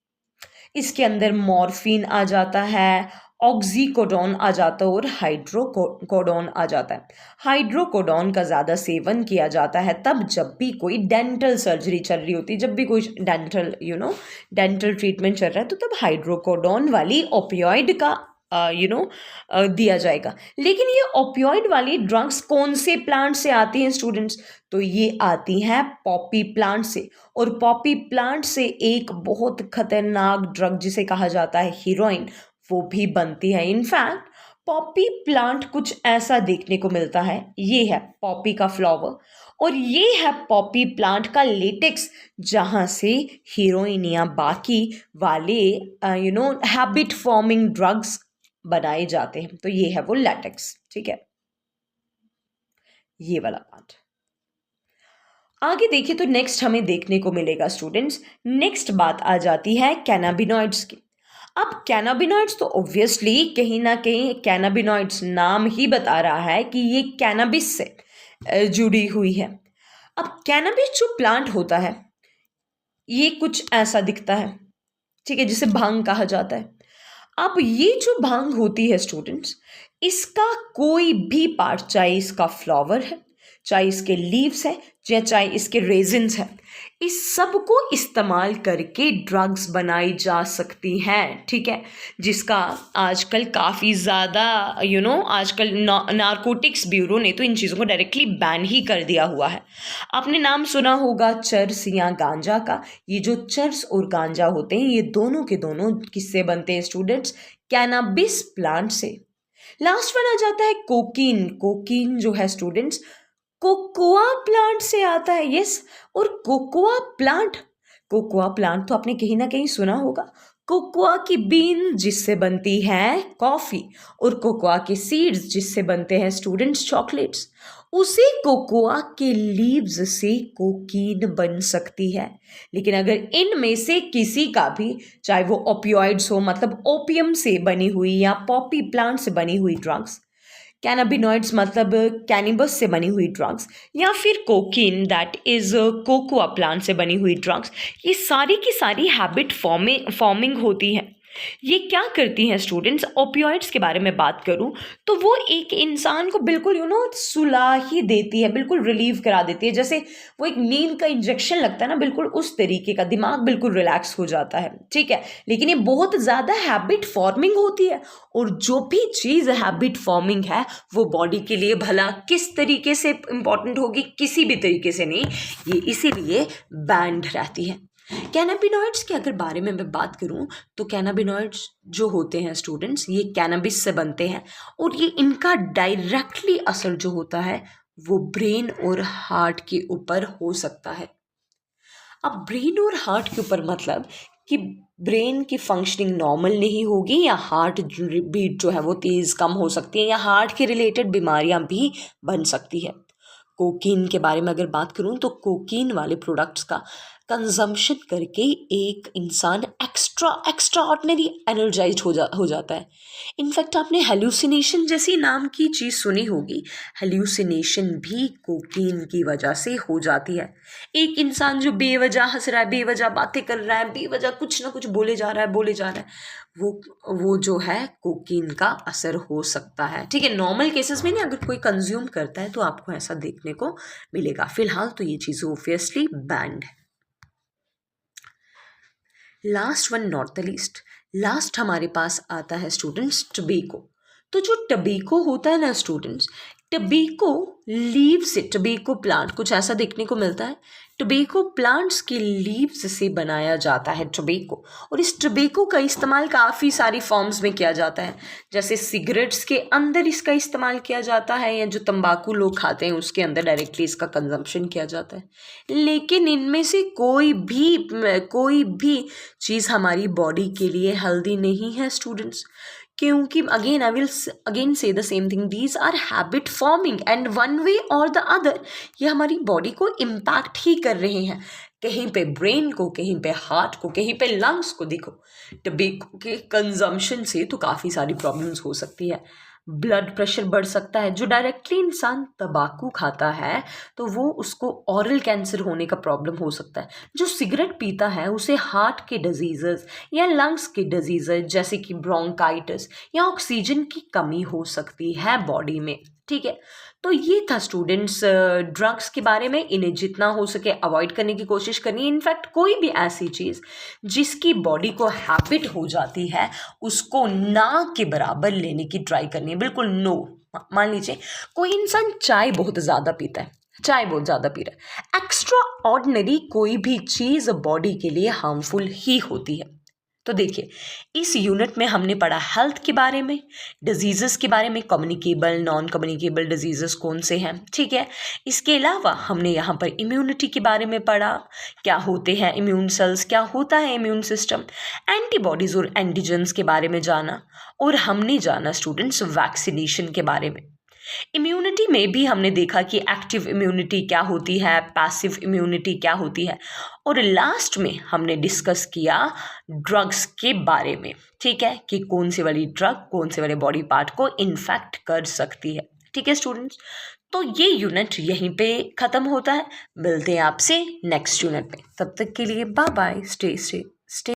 S2: इसके अंदर मॉर्फिन आ जाता है, ऑक्सीकोडोन आ जाता है, और हाइड्रोकोडोन आ जाता है। हाइड्रोकोडोन का ज़्यादा सेवन किया जाता है तब जब भी कोई डेंटल सर्जरी चल रही होती है, जब भी कोई डेंटल ट्रीटमेंट चल रहा है, तो तब हाइड्रोकोडोन वाली ओपियोइड का दिया जाएगा। लेकिन ये ओपियोइड वाली ड्रग्स कौन से प्लांट से आती हैं स्टूडेंट्स? तो ये आती हैं पॉपी प्लांट से, और पॉपी प्लांट से एक बहुत खतरनाक ड्रग जिसे कहा जाता है हीरोइन, वो भी बनती है। इनफैक्ट पॉपी प्लांट कुछ ऐसा देखने को मिलता है, ये है पॉपी का फ्लावर, और ये है पॉपी प्लांट का लेटेक्स, जहाँ से हीरोइन या बाकी वाले हैबिट फॉर्मिंग ड्रग्स बनाए जाते हैं। तो ये है वो लैटेक्स, ठीक है, ये वाला पार्ट। आगे देखिए तो नेक्स्ट हमें देखने को मिलेगा स्टूडेंट्स, नेक्स्ट बात आ जाती है कैनाबिनॉइड्स की। अब कैनाबिनॉइड्स तो ऑब्वियसली कहीं ना कहीं कैनाबिनॉइड्स नाम ही बता रहा है कि ये कैनाबिस से जुड़ी हुई है। अब कैनाबिस जो प्लांट होता है ये कुछ ऐसा दिखता है, ठीक है, जिसे भांग कहा जाता है। अब ये जो भांग होती है स्टूडेंट्स, इसका कोई भी पार्ट, चाहे इसका फ्लावर है, चाहे इसके लीव्स है, या चाहे इसके रेजिन्स है, इस सब को इस्तेमाल करके ड्रग्स बनाई जा सकती हैं, ठीक है। जिसका आजकल काफ़ी ज़्यादा आजकल नारकोटिक्स ब्यूरो ने तो इन चीज़ों को डायरेक्टली बैन ही कर दिया हुआ है। आपने नाम सुना होगा चर्स या गांजा का। ये जो चर्स और गांजा होते हैं, ये दोनों के दोनों किससे बनते हैं स्टूडेंट्स? कैनाबिस प्लांट से। लास्ट वन आ जाता है कोकीन। कोकीन जो है स्टूडेंट्स कोकोआ प्लांट से आता है, यस। और कोकोआ प्लांट तो आपने कहीं ना कहीं सुना होगा। कोकोआ की बीन जिससे बनती है कॉफ़ी, और कोकोआ के सीड्स जिससे बनते हैं स्टूडेंट्स चॉकलेट्स, उसी कोकोआ के लीव्स से कोकीन बन सकती है। लेकिन अगर इनमें से किसी का भी, चाहे वो ओपियोइड्स हो मतलब ओपियम से बनी हुई, या पॉपी प्लांट से बनी हुई ड्रग्स, कैनाबिनॉइड्स मतलब कैनिबस से बनी हुई ड्रग्स, या फिर cocaine that is cocoa plant से बनी हुई ड्रग्स, ये सारी की सारी हैबिट फॉर्मिंग होती है। ये क्या करती हैं स्टूडेंट्स? ओपियोइड्स के बारे में बात करूं तो वो एक इंसान को बिल्कुल सुला ही देती है, बिल्कुल रिलीव करा देती है। जैसे वो एक नींद का इंजेक्शन लगता है ना, बिल्कुल उस तरीके का, दिमाग बिल्कुल रिलैक्स हो जाता है, ठीक है। लेकिन ये बहुत ज़्यादा हैबिट फॉर्मिंग होती है, और जो भी चीज़ हैबिट फॉर्मिंग है वो बॉडी के लिए भला किस तरीके से इंपॉर्टेंट होगी? किसी भी तरीके से नहीं, ये इसीलिए बैंड रहती है। कैनाबिनॉइड्स के अगर बारे में मैं बात करूं तो कैनाबिनॉइड्स जो होते हैं स्टूडेंट्स, ये कैनबिस से बनते हैं, और ये इनका डायरेक्टली असर जो होता है वो ब्रेन और हार्ट के ऊपर हो सकता है। अब ब्रेन और हार्ट के ऊपर मतलब कि ब्रेन की फंक्शनिंग नॉर्मल नहीं होगी, या हार्ट बीट जो है वो तेज़ कम हो सकती है, या हार्ट के रिलेटेड बीमारियां भी बन सकती है। कोकीन के बारे में अगर बात करूं तो कोकीन वाले प्रोडक्ट्स का कंजम्पशन करके एक इंसान एक्स्ट्रा ऑर्डिनरी एनर्जाइज्ड हो जाता है। इनफैक्ट आपने हेल्यूसिनेशन जैसी नाम की चीज़ सुनी होगी, हेल्यूसिनेशन भी कोकीन की वजह से हो जाती है। एक इंसान जो बेवजह हंस रहा है, बेवजह बातें कर रहा है, बेवजह कुछ ना कुछ बोले जा रहा है, वो जो है कोकीन का असर हो सकता है, ठीक है। नॉर्मल केसेस में नहीं, अगर कोई कंज्यूम करता है तो आपको ऐसा देखने को मिलेगा। फिलहाल तो ये चीज़ ऑब्वियसली बैंड है। Last one not the least, last हमारे पास आता है स्टूडेंट्स टबैको। तो जो टबैको होता है ना स्टूडेंट्स, टबैको लीव से, टबैको प्लांट कुछ ऐसा देखने को मिलता है, टबैको प्लांट्स के लीव्स से बनाया जाता है टबैको। और इस टबैको का इस्तेमाल काफ़ी सारी फॉर्म्स में किया जाता है, जैसे सिगरेट्स के अंदर इसका इस्तेमाल किया जाता है, या जो तंबाकू लोग खाते हैं उसके अंदर डायरेक्टली इसका कंजम्पशन किया जाता है। लेकिन इनमें से कोई भी चीज़ हमारी बॉडी के लिए हेल्दी नहीं है स्टूडेंट्स, क्योंकि again I will again say the same thing, these are habit forming and one way or the other ये हमारी बॉडी को इम्पैक्ट ही कर रहे हैं, कहीं पे ब्रेन को, कहीं पे हार्ट को, कहीं पे लंग्स को। देखो टबैको के कंजम्पशन से तो काफ़ी सारी प्रॉब्लम्स हो सकती है। ब्लड प्रेशर बढ़ सकता है, जो डायरेक्टली इंसान तंबाकू खाता है तो वो उसको ऑरल कैंसर होने का प्रॉब्लम हो सकता है। जो सिगरेट पीता है उसे हार्ट के डिजीजेस या लंग्स के डिजीजेस जैसे कि ब्रोंकाइटिस या ऑक्सीजन की कमी हो सकती है बॉडी में, ठीक है। तो ये था स्टूडेंट्स ड्रग्स के बारे में। इन्हें जितना हो सके अवॉइड करने की कोशिश करनी है। इनफैक्ट कोई भी ऐसी चीज़ जिसकी बॉडी को हैबिट हो जाती है उसको ना के बराबर लेने की ट्राई करनी है, बिल्कुल नो। मान लीजिए कोई इंसान चाय बहुत ज़्यादा पीता है, चाय बहुत ज़्यादा पी रहा है, एक्स्ट्रा ऑर्डिनरी कोई भी चीज़ बॉडी के लिए हार्मफुल ही होती है। तो देखिए इस यूनिट में हमने पढ़ा हेल्थ के बारे में, डिजीज़ेस के बारे में, कम्युनिकेबल नॉन कम्युनिकेबल डिजीज़ेस कौन से हैं, ठीक है। इसके अलावा हमने यहाँ पर इम्यूनिटी के बारे में पढ़ा, क्या होते हैं इम्यून सेल्स, क्या होता है इम्यून सिस्टम, एंटीबॉडीज़ और एंटीजेंस के बारे में जाना, और हमने जाना स्टूडेंट्स वैक्सीनेशन के बारे में। इम्यूनिटी में भी हमने देखा कि एक्टिव इम्यूनिटी क्या होती है, पैसिव इम्यूनिटी क्या होती है, और लास्ट में हमने डिस्कस किया ड्रग्स के बारे में, ठीक है, कि कौन सी वाली ड्रग कौन से वाले बॉडी पार्ट को इन्फेक्ट कर सकती है, ठीक है स्टूडेंट्स। तो ये यूनिट यहीं पे ख़त्म होता है। मिलते हैं आपसे नेक्स्ट यूनिट में, तब तक के लिए बाय बाय, स्टे